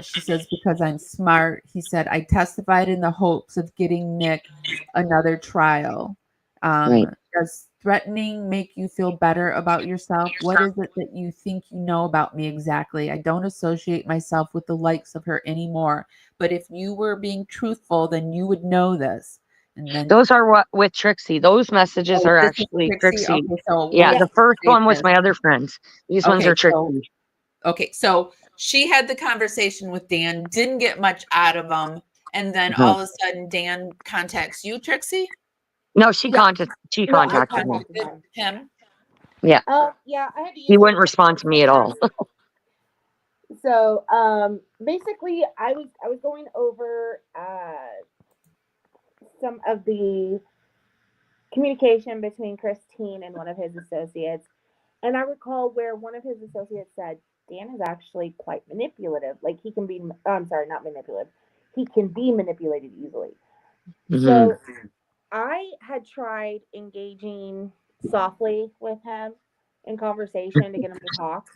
She says, because I'm smart. He said, I testified in the hopes of getting Nick another trial. Right. Does threatening make you feel better about yourself? What is it that you think you know about me exactly? I don't associate myself with the likes of her anymore. But if you were being truthful, then you would know this. And then, those are what with Trixie. Those messages are actually Trixie. Okay, so the first one was my other friends. These ones are Trixie. So she had the conversation with Dan, didn't get much out of him, and then all of a sudden Dan contacts you, Trixie? No, she contacted him. Yeah. Yeah, I had to use he wouldn't respond to me at all. So basically I was going over some of the communication between Christine and one of his associates. And I recall where one of his associates said, Dan is actually quite manipulative. Like he can be, I'm sorry, not manipulative. He can be manipulated easily. So I had tried engaging softly with him in conversation to get him to talk.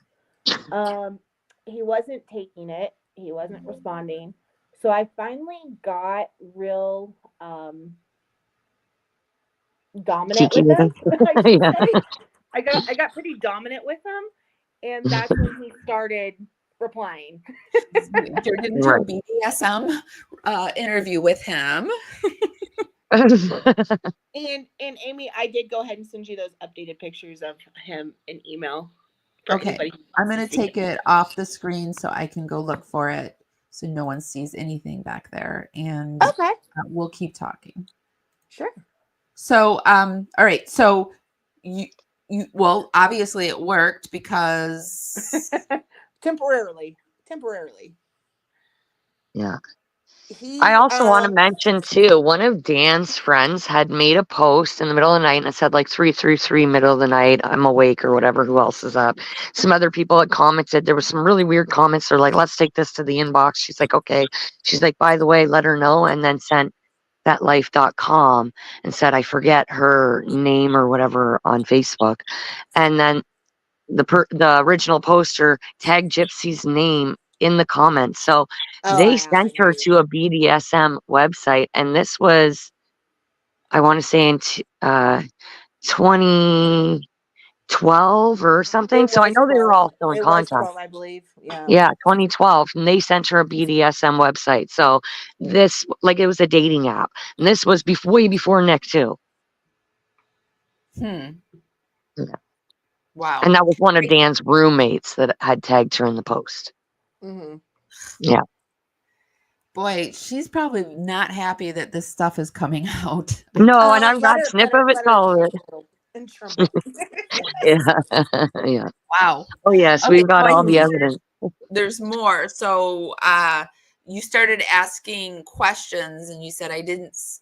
He wasn't taking it. He wasn't responding. So I finally got real dominant with him. I got pretty dominant with him, and that's when he started replying. You're going to do a BDSM interview with him. And Amy, I did go ahead and send you those updated pictures of him in email. Okay, I'm going to take it off the screen so I can go look for it, so no one sees anything back there, and we'll keep talking. Sure. So, all right. So you well, obviously it worked because temporarily. Yeah. I also want to mention too, one of Dan's friends had made a post in the middle of the night and it said like 333 middle of the night, I'm awake or whatever, who else is up. Some other people had commented. There was some really weird comments. They're like, let's take this to the inbox. She's like, okay. She's like, by the way, let her know. And then sent thatlife.com and said, I forget her name or whatever on Facebook. And then the original poster tagged Gypsy's name in the comments. So they sent her to a BDSM website, and this was, I want to say, in 2012 or something. So I know they were all still in It was contact. 12, I believe. Yeah. Yeah, 2012, and they sent her a BDSM website. So this, like, it was a dating app, and this was way before Nick too. Yeah. Wow. And that was one of Dan's roommates that had tagged her in the post. Mm-hmm. Yeah. Boy, she's probably not happy that this stuff is coming out. No, and I've got snip of it, all of it. Yeah. Yeah. Wow. Oh, yes, Okay, we've got all the wait, evidence. There's more. So you started asking questions and you said,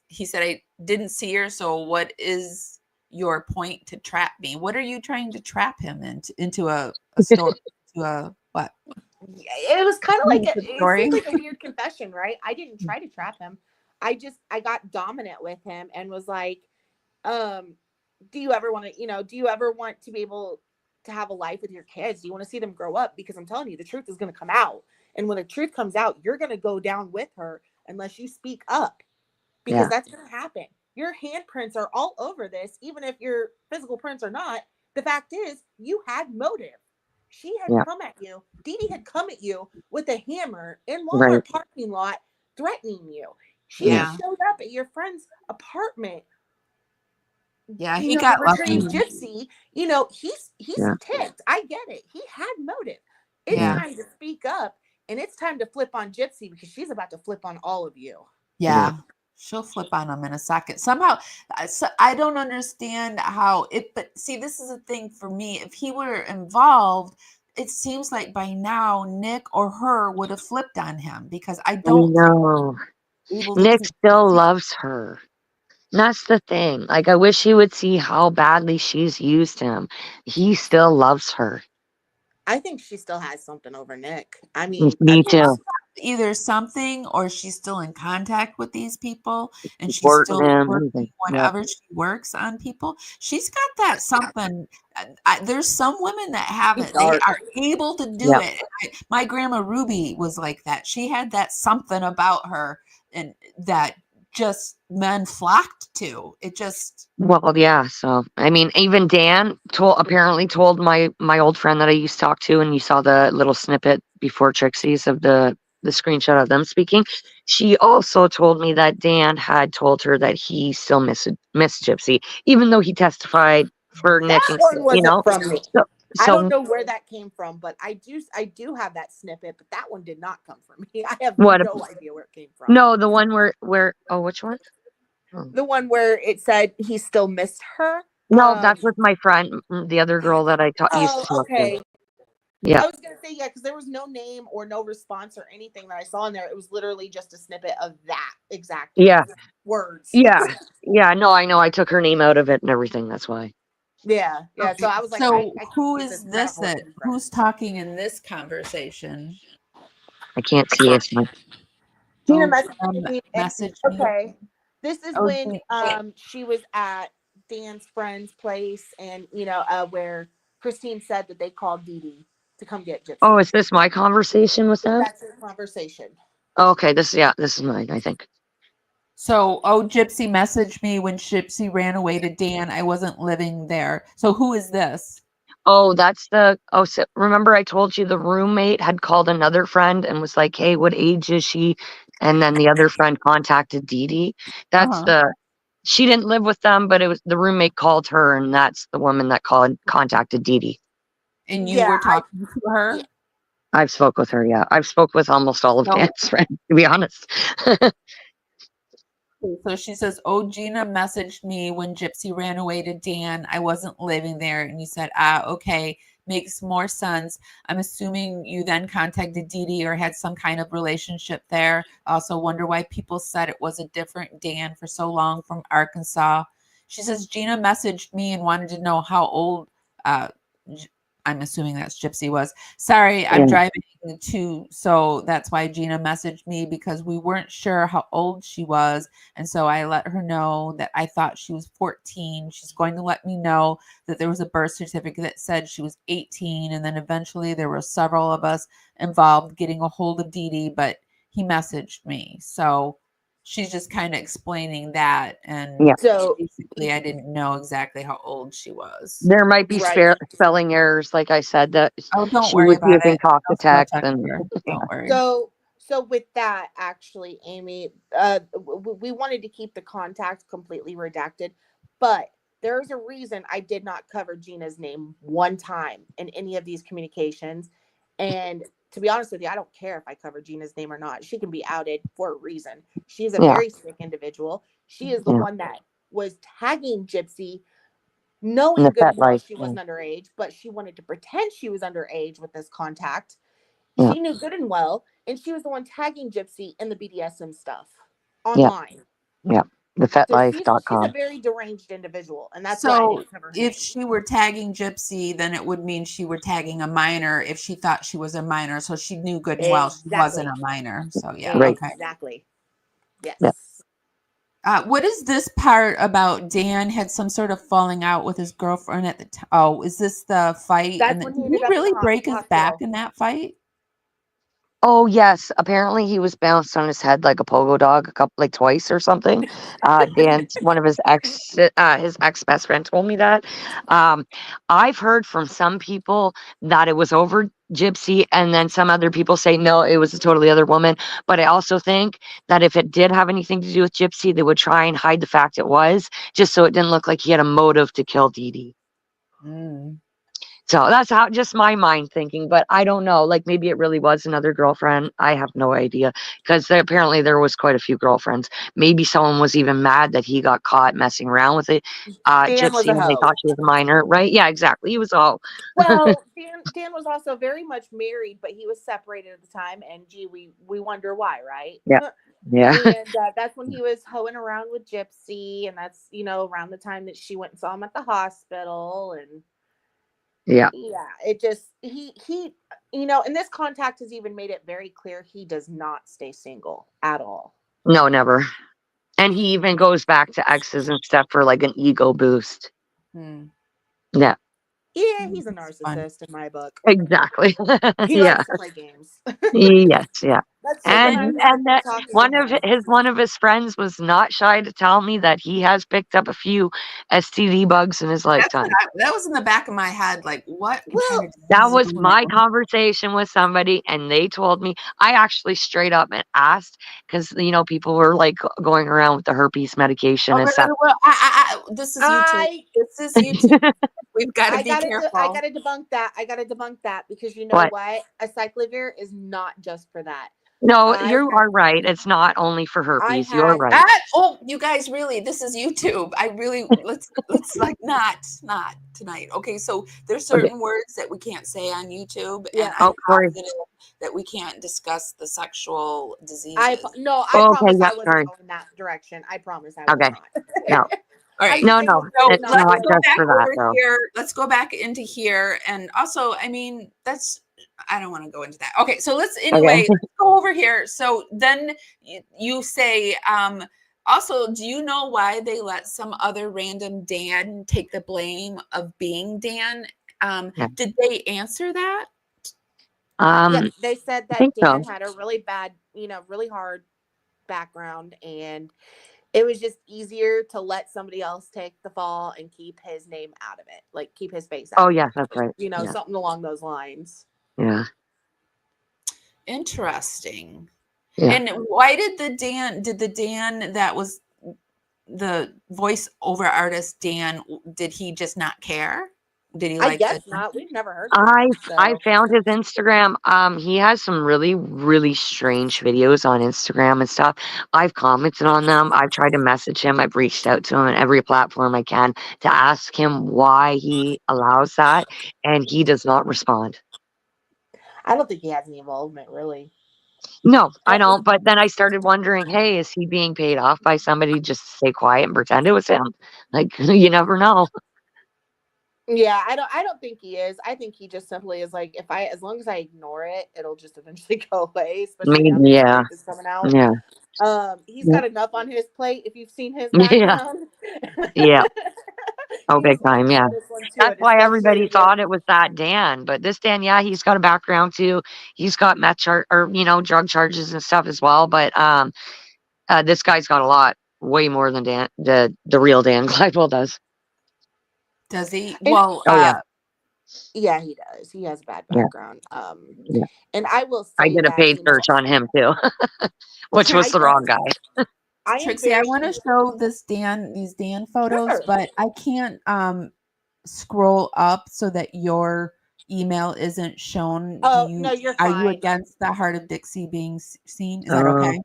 he said, I didn't see her. So what is your point to trap me? What are you trying to trap him into a story? To a what? It was kind of like it story. seemed like a weird confession, right? I didn't try to trap him. I got dominant with him and was like, do you ever want to be able to have a life with your kids? Do you want to see them grow up? Because I'm telling you, the truth is going to come out. And when the truth comes out, you're going to go down with her unless you speak up, because that's going to happen. Your handprints are all over this, even if your physical prints are not. The fact is, you had motive. She had come at you. Dee Dee had come at you with a hammer in Walmart parking lot, threatening you. She had showed up at your friend's apartment. Yeah, he got lucky. Gypsy, he's ticked. I get it. He had motive. It's time to speak up, and it's time to flip on Gypsy, because she's about to flip on all of you. Yeah. She'll flip on him in a second. Somehow, I don't understand how it, but see, this is a thing for me. If he were involved, it seems like by now Nick or her would have flipped on him, because I don't know. Nick still loves her. That's the thing. Like, I wish he would see how badly she's used him. He still loves her. I think she still has something over Nick. I mean, me too. Either something, or she's still in contact with these people, and she's Working still him, working whenever she works on people. She's got that something. There's some women that have it. They are able to do it. My grandma Ruby was like that. She had that something about her, and that just men flocked to. It just. Well, yeah. So, I mean, even Dan apparently told my old friend that I used to talk to, and you saw the little snippet before Trixie's of the screenshot of them speaking. She also told me that Dan had told her that he still missed Gypsy, even though he testified for Nick. That one wasn't from me. So, I don't know where that came from, but I do have that snippet, but that one did not come from me. I have no idea where it came from. No, the one where which one? The one where it said he still missed her. No, that's with my friend, the other girl that I used to talk to. Yeah. I was going to say, because there was no name or no response or anything that I saw in there. It was literally just a snippet of that exact words. Yeah. Yeah. No, I know. I took her name out of it and everything. That's why. Yeah. Yeah. So I was like, so who is this? Who's talking in this conversation? I can't see it. Gina messaged me. Okay. This is when she was at Dan's friend's place, and where Christine said that they called Dee Dee to come get Gypsy. Oh, is this my conversation with them? That's your conversation. Oh, okay, this is mine, I think. So, Gypsy messaged me when Gypsy ran away to Dan. I wasn't living there. So who is this? Oh, that's so remember I told you the roommate had called another friend and was like, hey, what age is she? And then the other friend contacted Dee Dee. That's she didn't live with them, but it was the roommate called her, and that's the woman that contacted Dee Dee. And you were talking to her? I've spoke with her, yeah. I've spoke with almost all of Dan's friends, to be honest. So she says, Gina messaged me when Gypsy ran away to Dan. I wasn't living there. And you said, okay, makes more sense. I'm assuming you then contacted Dee Dee or had some kind of relationship there. I also wonder why people said it was a different Dan for so long from Arkansas. She says, Gina messaged me and wanted to know how old, I'm assuming that's Gypsy was. Sorry, I'm driving So that's why Gina messaged me, because we weren't sure how old she was. And so I let her know that I thought she was 14. She's going to let me know that there was a birth certificate that said she was 18. And then eventually there were several of us involved getting a hold of Dee Dee, but he messaged me. So she's just kind of explaining that. And So basically I didn't know exactly how old she was. There might be Right. spelling errors, like I said, that Don't she worry was about using it. talk to I'll still text. text And her. Don't worry. So with that, actually, Amy, we wanted to keep the contact completely redacted, but there's a reason I did not cover Gina's name one time in any of these communications. And to be honest with you, I don't care if I cover Gina's name or not. She can be outed for a reason. She is a very sick individual. She is the one that was tagging Gypsy, knowing the good Fat and well Life. she wasn't underage, but she wanted to pretend she was underage with this contact. Yeah. She knew good and well, and she was the one tagging Gypsy in the BDSM stuff online. Yeah. The So she's a FetLife.com. very deranged individual, and that's why I didn't cover her if name. she were tagging Gypsy, then it would mean she were tagging a minor if she thought she was a minor. So she knew good and well she wasn't a minor. So yeah, Right. okay. Exactly. Yes. Yeah. What is this part about? Dan had some sort of falling out with his girlfriend at the time. Oh, is this the fight? That's And when did he he ended up in really the break his back hospital. in that fight? Oh yes, apparently he was bounced on his head like a pogo dog twice or something. Dan's one of his ex best friend told me that. I've heard from some people that it was over Gypsy, and then some other people say no, it was a totally other woman. But I also think that if it did have anything to do with Gypsy, they would try and hide the fact it was, just so it didn't look like he had a motive to kill Dee Dee. So that's just my mind thinking, but I don't know. Like maybe it really was another girlfriend. I have no idea, because apparently there was quite a few girlfriends. Maybe someone was even mad that he got caught messing around with it. Dan was Gypsy, a and they hoe. thought she was a minor, right? Yeah, exactly. He was all. Well, Dan was also very much married, but he was separated at the time, and gee, we wonder why, right? Yeah. Yeah. And that's when he was hoeing around with Gypsy, and that's around the time that she went and saw him at the hospital, and Yeah. it just he and this contact has even made it very clear he does not stay single at all. No, never. And he even goes back to exes and stuff for like an ego boost. Yeah. Yeah, he's a narcissist in my book. Exactly. He likes to play games. Yes, yeah. And that one of his friends was not shy to tell me that he has picked up a few STD bugs in his lifetime. That was in the back of my head. Like, what? That was my conversation with somebody, and they told me. I actually straight up and asked, because people were like going around with the herpes medication and stuff. Well, this is YouTube. This is YouTube. We've got to be careful. I gotta debunk that. I gotta debunk that, because you know what? Acyclovir is not just for that. No, you are right. It's not only for herpes. You're right. You guys, really, this is YouTube. I really let's like not tonight. Okay, so there's certain words that we can't say on YouTube, and I'm positive that we can't discuss the sexual diseases. I promise I wasn't going in that direction. I promise I was not. No. All right. No, it's not just for that, though. Let's go back into here, and also, I mean, I don't want to go into that. Okay, so let's go over here. So then you say, also, do you know why they let some other random Dan take the blame of being Dan? Did they answer that? Yes, they said that Dan had a really bad, really hard background, and it was just easier to let somebody else take the fall and keep his name out of it, like keep his face out. Oh, yes, that's right. Something along those lines. Yeah. Interesting. Yeah. And why did the Dan that was the voiceover artist Dan, did he just not care? Did he like? I guess not. We've never heard of him, I found his Instagram. He has some really, really strange videos on Instagram and stuff. I've commented on them. I've tried to message him. I've reached out to him on every platform I can to ask him why he allows that, and he does not respond. I don't think he has any involvement, really. No, I don't. But then I started wondering, hey, is he being paid off by somebody just to stay quiet and pretend it was him? Like, you never know. Yeah, I don't think he is. I think he just simply is like, as long as I ignore it, it'll just eventually go away, especially Maybe, now that the yeah. truth is coming out. Yeah. He's got enough on his plate. If you've seen his Yeah. background, Yeah. Oh, he has big to take time. care Yeah. of this one too, That's and why especially everybody with thought it was that Dan. But this Dan, yeah, he's got a background too. He's got drug charges and stuff as well. But this guy's got a lot, way more than Dan, the real Dan Glidewell does. Does he? and Well, Oh yeah. yeah, he does. He has a bad Yeah. background. Yeah. And I will I say did a that, paid search on him too, which was the wrong guy. I am Trixie, I very want to show these Dan photos, Sure. but I can't scroll up so that your email isn't shown. Oh, no, you're Are you fine. against the Heart of Dixie being seen? Is that okay?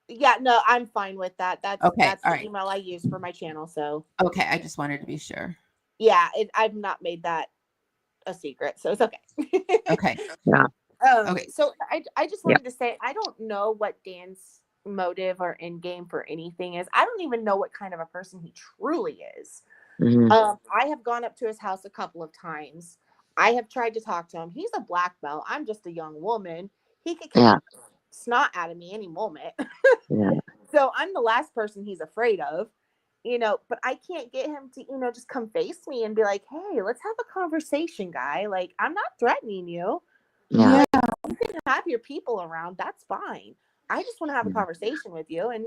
Yeah, no, I'm fine with that. That's Okay, the all right. email I use for my channel. So Okay, I just wanted to be sure. yeah, I've not made that a secret, so it's okay. Okay. Yeah. Okay. So I just wanted to say, I don't know what Dan's motive or end game for anything is. I don't even know what kind of a person he truly is. Mhm. I have gone up to his house a couple of times. I have tried to talk to him. He's a black belt. I'm just a young woman. He could kick Yeah. the snot out of me any moment. Yeah. So I'm the last person he's afraid of, but I can't get him to, just come face me and be like, hey, let's have a conversation, guy. Like, I'm not threatening you. Yeah. Like, you can have your people around. That's fine. I just want to have a conversation with you. And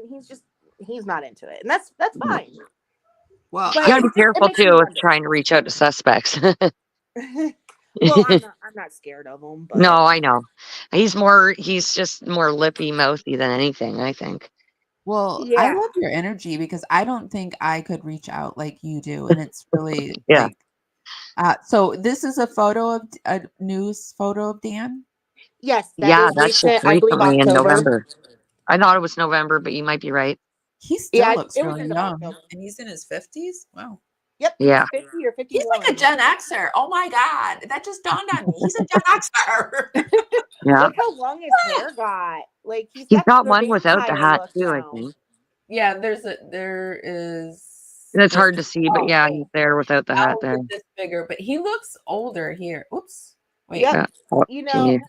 he's not into it. And that's fine. Well, But You gotta be it careful makes me too with wonder. trying to reach out to suspects. Well, I'm not scared of him. But No, I know. He's just more lippy, mouthy than anything, I think. Well, I yeah. love your energy because I don't think I could reach out like you do. And it's really Yeah. so this is a news photo of Dan. Yes, that Yeah, is that's just recent. I believe recently in October. November. I thought it was November, but you might be right. He still Yeah, looks it was really in young. October. And he's in his 50s. Wow. Yep, Yeah. he's 50 or 51. He's like a Gen Xer. Oh my God. That just dawned on me. He's a Gen Xer. Yeah. Look how long his hair got. Like He's got got the one without the vampire hat look too, I now. think. Yeah, there is. It's hard to see, but yeah, he's there without the hat I'll there. get this bigger, but he looks older here. Oops. Wait. Yep. Yeah. Oh, You know,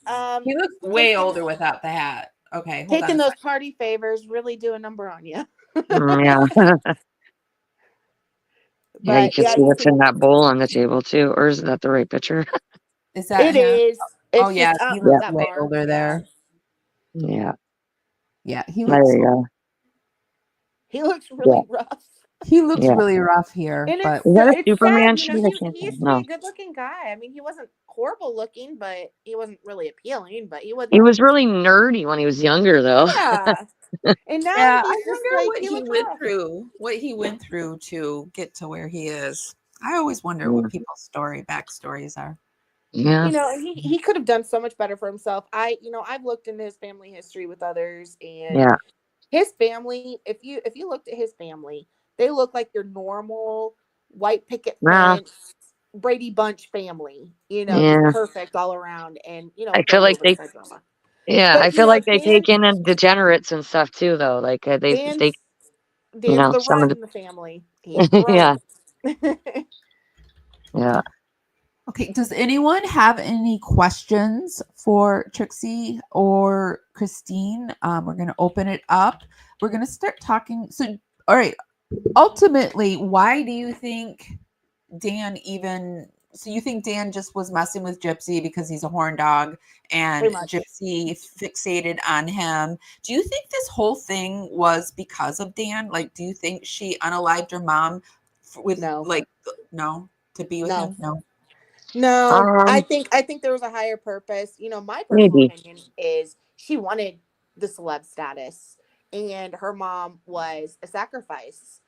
he looks way older without the hat. Okay, hold taking on. those party favors really do a number on you. yeah. Yeah, you But can see what's in that bowl on the table too. Or is that the right picture? Is that it him? is. Oh It's yeah, just, he looks that way bar. older there. Yeah. Yeah, he There looks. you go. He looks really rough. He looks Yeah. really rough here, And but Is that a it's Superman sad, sheet? I can't he used to know. be a good looking guy. I mean, he wasn't horrible looking, but he wasn't really appealing, but he wasn't. He was really nerdy when he was younger, though. Yeah. And now yeah, I he's just wonder like, what he he looks went rough. through. What he went through to get to where he is. I always wonder what people's backstories are. Yeah. And he could have done so much better for himself. I've looked into his family history with others, and Yeah. his family, if you looked at his family, they look like your normal white picket fence Brady Bunch family, just perfect all around. And I feel like they drama. Yeah, But, I feel like they take in degenerates and stuff too, though. Like Dan's the some of rat in the family. He's the yeah, runt. yeah. Okay, does anyone have any questions for Trixie or Christine? We're going to open it up. We're going to start talking. So, all right, ultimately, why do you think Dan so you think Dan just was messing with Gypsy because he's a horn dog and Gypsy fixated on him? Do you think this whole thing was because of Dan? Like, do you think she unalived her mom to be with him? No, I think there was a higher purpose. My personal opinion is she wanted the celeb status, and her mom was a sacrifice.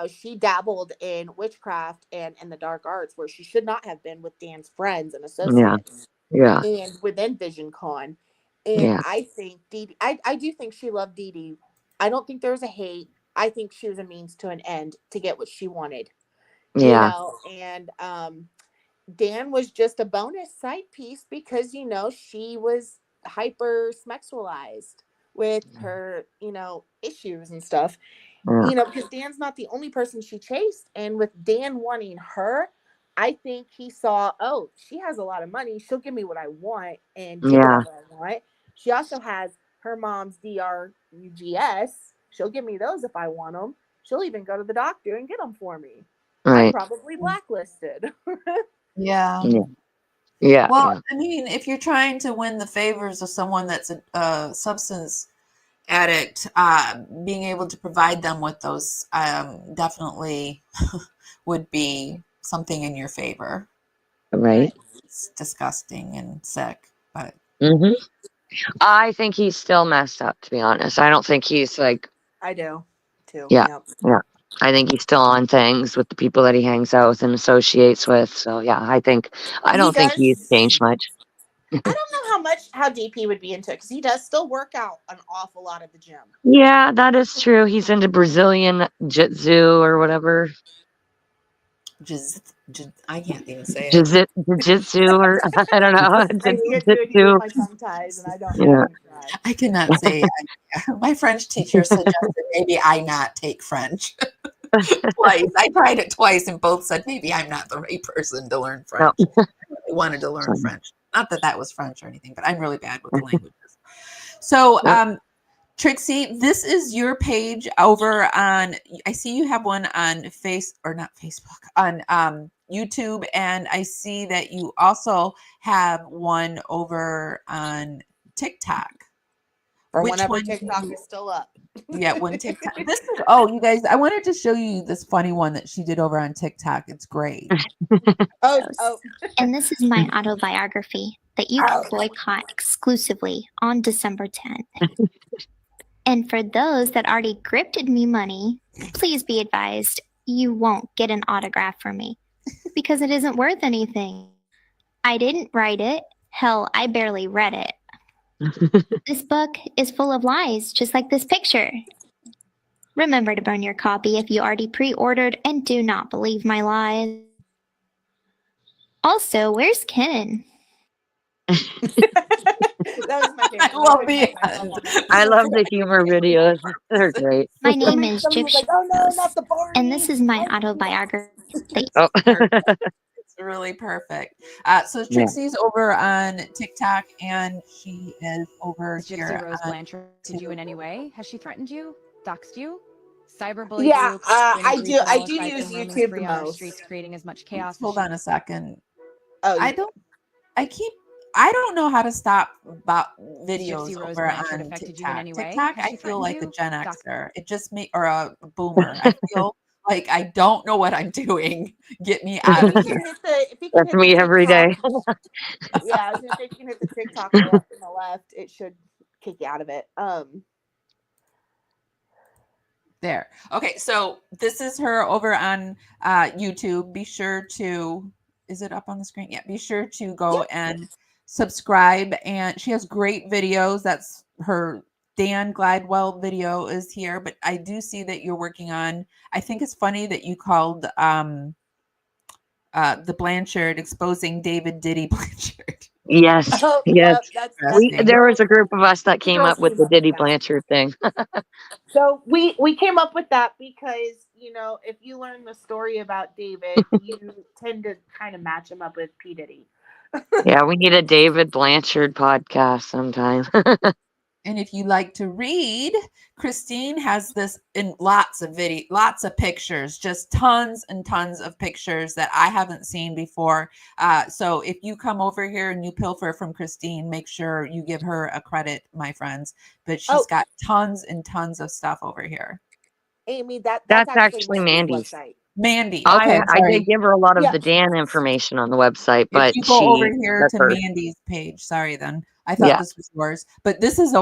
She dabbled in witchcraft and the dark arts where she should not have been with Dan's friends and associates. Yeah. And within Vision Con. And I think I do think she loved Dee Dee. I don't think there was a hate. I think she was a means to an end to get what she wanted. Yeah. And Dan was just a bonus side piece because, she was hyper sexualized with her, issues and stuff. Because Dan's not the only person she chased. And with Dan wanting her, I think he saw, oh, she has a lot of money. She'll give me what I want and do Yeah. whatever I want. She also has her mom's DRUGS. She'll give me those if I want them. She'll even go to the doctor and get them for me. I'm Right. probably blacklisted. Yeah. Yeah. Yeah. Well, Yeah. I mean, if you're trying to win the favors of someone that's a substance addict, being able to provide them with those definitely would be something in your favor. Right. It's disgusting and sick, but hmm I think he's still messed up, to be honest. I don't think he's like, I do too. yeah. Yep. Yeah. I think he's still on things with the people that he hangs out with and associates with. So yeah, I He don't think he's does. changed much. I don't know how deep he would be into it because he does still work out an awful lot at the gym. Yeah, that is true. He's into Brazilian Jiu-Jitsu or whatever. I can't even say it. Jiu-Jitsu or I don't know. I can't do it even Jiu-Jitsu. with my tongue ties, and I don't Yeah. know. I cannot say. My French teacher suggested maybe I not take French twice. I tried it twice, and both said maybe I'm not the right person to learn French. No. I really wanted to learn French. Not that that was French or anything, but I'm really bad with the languages. So, Trixie, this is your page over on. I see you have one on on YouTube, and I see that you also have one over on TikTok. Or whenever TikTok is still up. Yeah, when TikTok. You guys, I wanted to show you this funny one that she did over on TikTok. It's great. Oh. And this is my autobiography that you can boycott exclusively on December 10th. And for those that already grifted me money, please be advised you won't get an autograph from me because it isn't worth anything. I didn't write it. Hell, I barely read it. This book is full of lies, just like this picture. Remember to burn your copy if you already pre-ordered and do not believe my lies. Also, where's Ken? That was my favorite. I love the I love the humor videos. They're great. My name is Somebody was Gypsy, like, oh no, not the Barney. and this is my autobiography. Oh. It's really perfect. So Trixie's over on TikTok, and she is over here. Gypsy Rose on Blanchard you in any way? Has she threatened you? Doxed you? Cyberbullied Yeah, you? I do use YouTube the on our most. streets, creating as much chaos. Hold on a second. Oh, I don't know how to stop about videos Gypsy Rose over Blanchard on affected you in TikTok. any way? TikTok, Has I she feel like a threatened Gen you? Xer. It just or a boomer. I feel like I don't know what I'm doing. Get me out of here. That's me every day. Yeah, I was gonna say if you can hit the TikTok way up in the left, it should kick you out of it. There. Okay, so this is her over on YouTube. Be sure to, is it up on the screen? Yeah, be sure to go and subscribe. And she has great videos. That's her Dan Glidewell video is here. But I do see that you're working on, I think it's funny that you called the Blanchard exposing David Diddy Blanchard. Yes. Oh, Yes. that's There was a group of us that came up with the Diddy Blanchard thing. So we came up with that because, if you learn the story about David, you tend to kind of match him up with P. Diddy. Yeah, we need a David Blanchard podcast sometime. And if you like to read, Christine has this in lots of pictures, just tons and tons of pictures that I haven't seen before. So if you come over here and you pilfer from Christine, make sure you give her a credit, my friends. But she's got tons and tons of stuff over here. Amy, that's actually Mandy's website. Mandy. Okay, I did give her a lot of the Dan information on the website, but if you go over here that's to her. Mandy's page, sorry, then I thought this was yours, but this is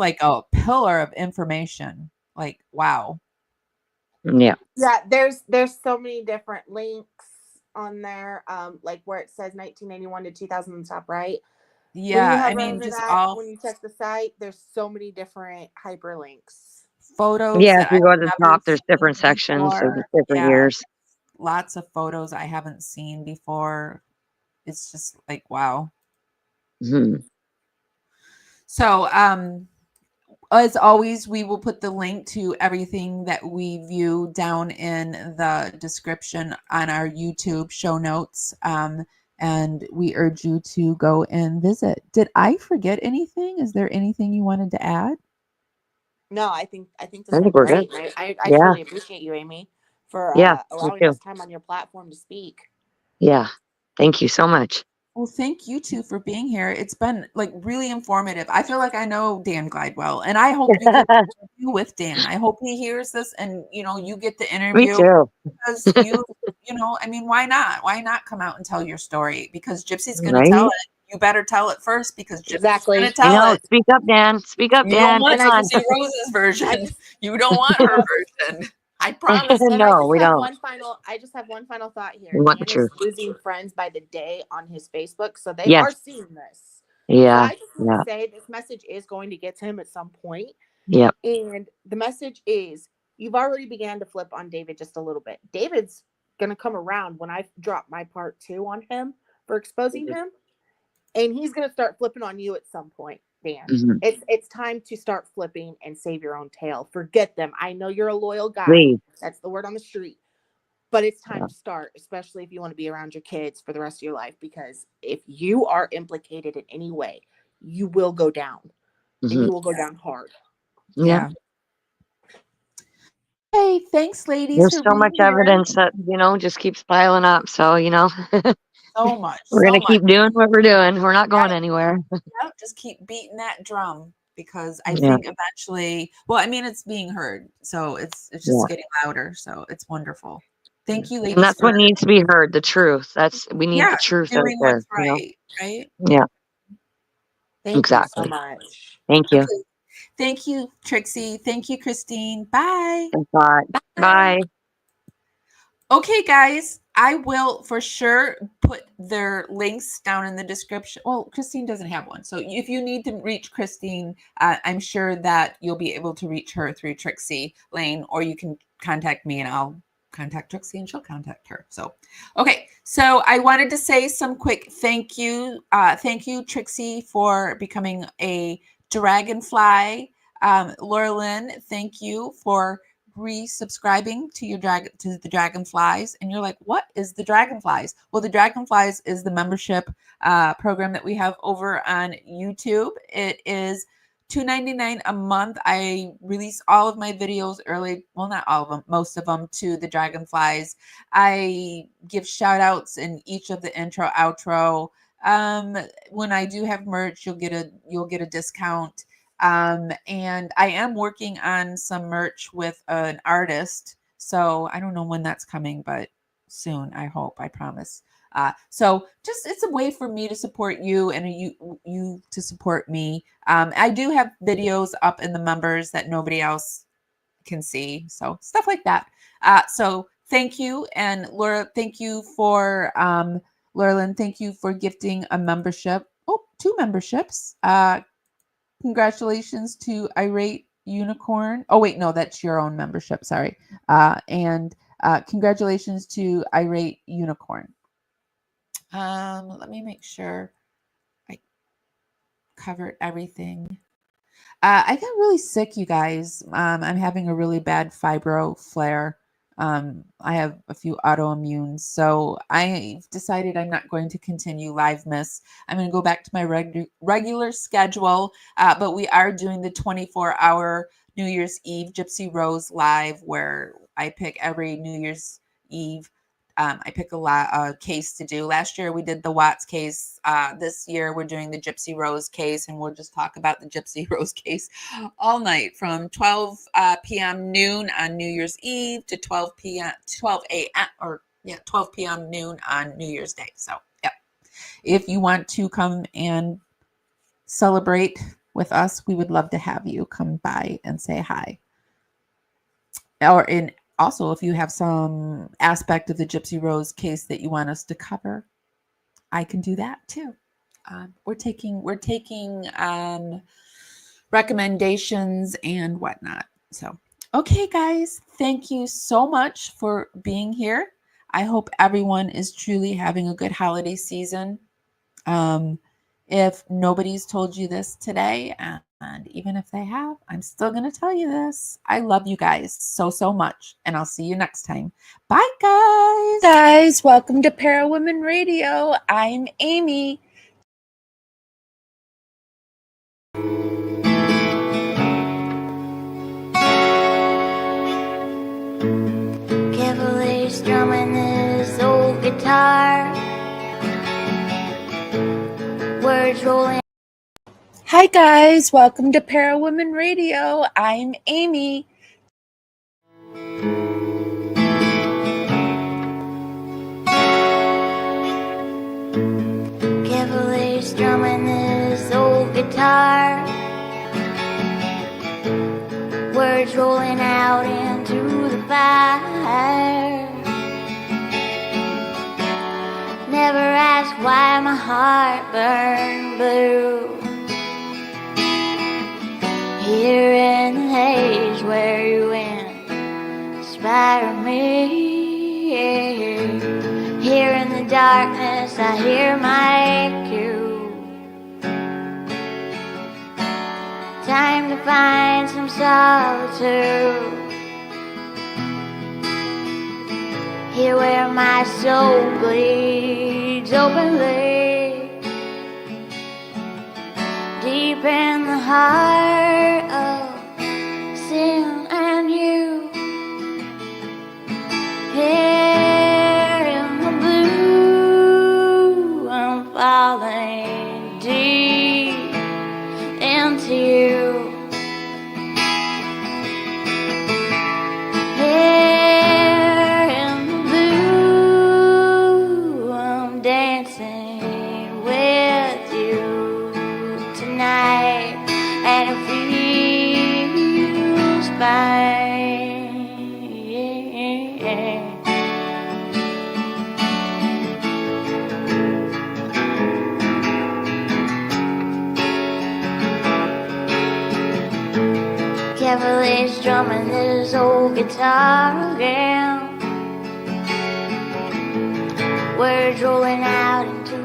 like a pillar of information. Like, wow. Yeah. Yeah, there's so many different links on there, like where it says 1981 to 2000 on the top right. Yeah, I mean, just all when you check the site, there's so many different hyperlinks. Photos. Yeah, if you go to the top, there's different sections, so there's different years. Lots of photos I haven't seen before. It's just like, wow. Mm-hmm. So, as always, we will put the link to everything that we view down in the description on our YouTube show notes. And we urge you to go and visit. Did I forget anything? Is there anything you wanted to add? No, I think this I was think we're great. good. I Yeah. truly appreciate you, Amy, for Yeah. Me allowing too. us time on your platform to speak. Yeah. Thank you so much. Well, thank you two for being here. It's been like really informative. I feel like I know Dan Glidewell, and I hope you get to interview with Dan. I hope he hears this, and you get the Me interview too. because I mean, why not? Why not come out and tell your story? Because Gypsy's going to Right? tell it. You better tell it first because Gypsy's going to I tell know. it. Speak up, Dan. Speak up, You don't Dan. want Come on. Gypsy Rose's version. You don't want her version. I promise. And I No, just we have don't. one final thought here. We want the Dan is truth. losing friends by the day on his Facebook, so they are Yes. seeing this. So Yeah. I just want Yeah. to say this message is going to get to him at some point. Yep. And the message is you've already began to flip on David just a little bit. David's gonna come around when I drop my part 2 on him for exposing him, and he's gonna start flipping on you at some point, Dan. Mhm. It's time to start flipping and save your own tail. Forget them. I know you're a loyal guy. Please. That's the word on the street. But it's time Yeah. to start, especially if you want to be around your kids for the rest of your life, because if you are implicated in any way, you will go down, and Mhm. you will go down hard. Yeah. Hey, thanks, ladies, There's for so being much here. evidence that, just keeps piling up. So, So much. we're So going to much. keep doing what we're doing. We're not going anywhere. Yep, just keep beating that drum because I Yeah. think eventually, well, I mean, it's being heard, so it's just Yeah. getting louder. So it's wonderful. Thank you, And ladies, that's for what needs to be heard. The truth. We need yeah, the truth out doing there. what's right, right? Yeah. Thank you Exactly. so much. Thank you. Okay. Thank you, Trixie. Thank you, Christine. Bye. Thanks a lot. Bye. Okay, guys, I will for sure put their links down in the description. Well, Christine doesn't have one. So if you need to reach Christine, I'm sure that you'll be able to reach her through TricieLayne, or you can contact me and I'll contact Trixie and she'll contact her. So, okay. So I wanted to say some quick thank you. Thank you, Trixie, for becoming a dragonfly. Laura Lynn, thank you for resubscribing to the Dragonflies. And you're like, what is the Dragonflies? Well, the Dragonflies is the membership program that we have over on YouTube. It is $2.99 a month. I release all of my videos early. Well, not all of them, most of them to the Dragonflies. I give shout outs in each of the intro, outro. When I do have merch, you'll get a discount. And I am working on some merch with an artist. So I don't know when that's coming, but soon, I hope, I promise. So just, it's a way for me to support you and you to support me. I do have videos up in the members that nobody else can see. So stuff like that. So thank you. And Laura, thank you for, Laurelyn, thank you for gifting a membership. Oh, 2 memberships. Congratulations to Irate Unicorn. Oh, wait, no, that's your own membership. Sorry. And congratulations to Irate Unicorn. Let me make sure I covered everything. I got really sick, you guys. I'm having a really bad fibro flare. I have a few autoimmunes, so I decided I'm not going to continue Live Miss. I'm going to go back to my regular schedule, but we are doing the 24-hour New Year's Eve Gypsy Rose Live, where I pick every New Year's Eve. I pick a case to do. Last year we did the Watts case. This year we're doing the Gypsy Rose case, and we'll just talk about the Gypsy Rose case all night from 12 p.m. noon on New Year's Eve to 12 p.m. noon on New Year's Day. So, yeah, if you want to come and celebrate with us, we would love to have you come by and say hi. Also, if you have some aspect of the Gypsy Rose case that you want us to cover, I can do that too. We're taking recommendations and whatnot. So, okay, guys, thank you so much for being here. I hope everyone is truly having a good holiday season. If nobody's told you this today, And even if they have, I'm still going to tell you this. I love you guys so much. And I'll see you next time. Bye, guys. Guys, welcome to Parawomenradio. I'm Amy. Carefully strumming this old guitar. Words rolling. Hi, guys. Welcome to Parawomenradio. I'm Amy. Carefully strumming this old guitar. Words rolling out into the fire. Never ask why my heart burned blue. Here in the haze where you inspire me. Here in the darkness I hear my cue. Time to find some solitude. Here where my soul bleeds openly. Deep in the heart of sin and you. Here in the blue, I'm falling deep into you. Here in the blue, I'm dancing with you tonight, and it feels fine. Carefully strumming this old guitar again. Words rolling out into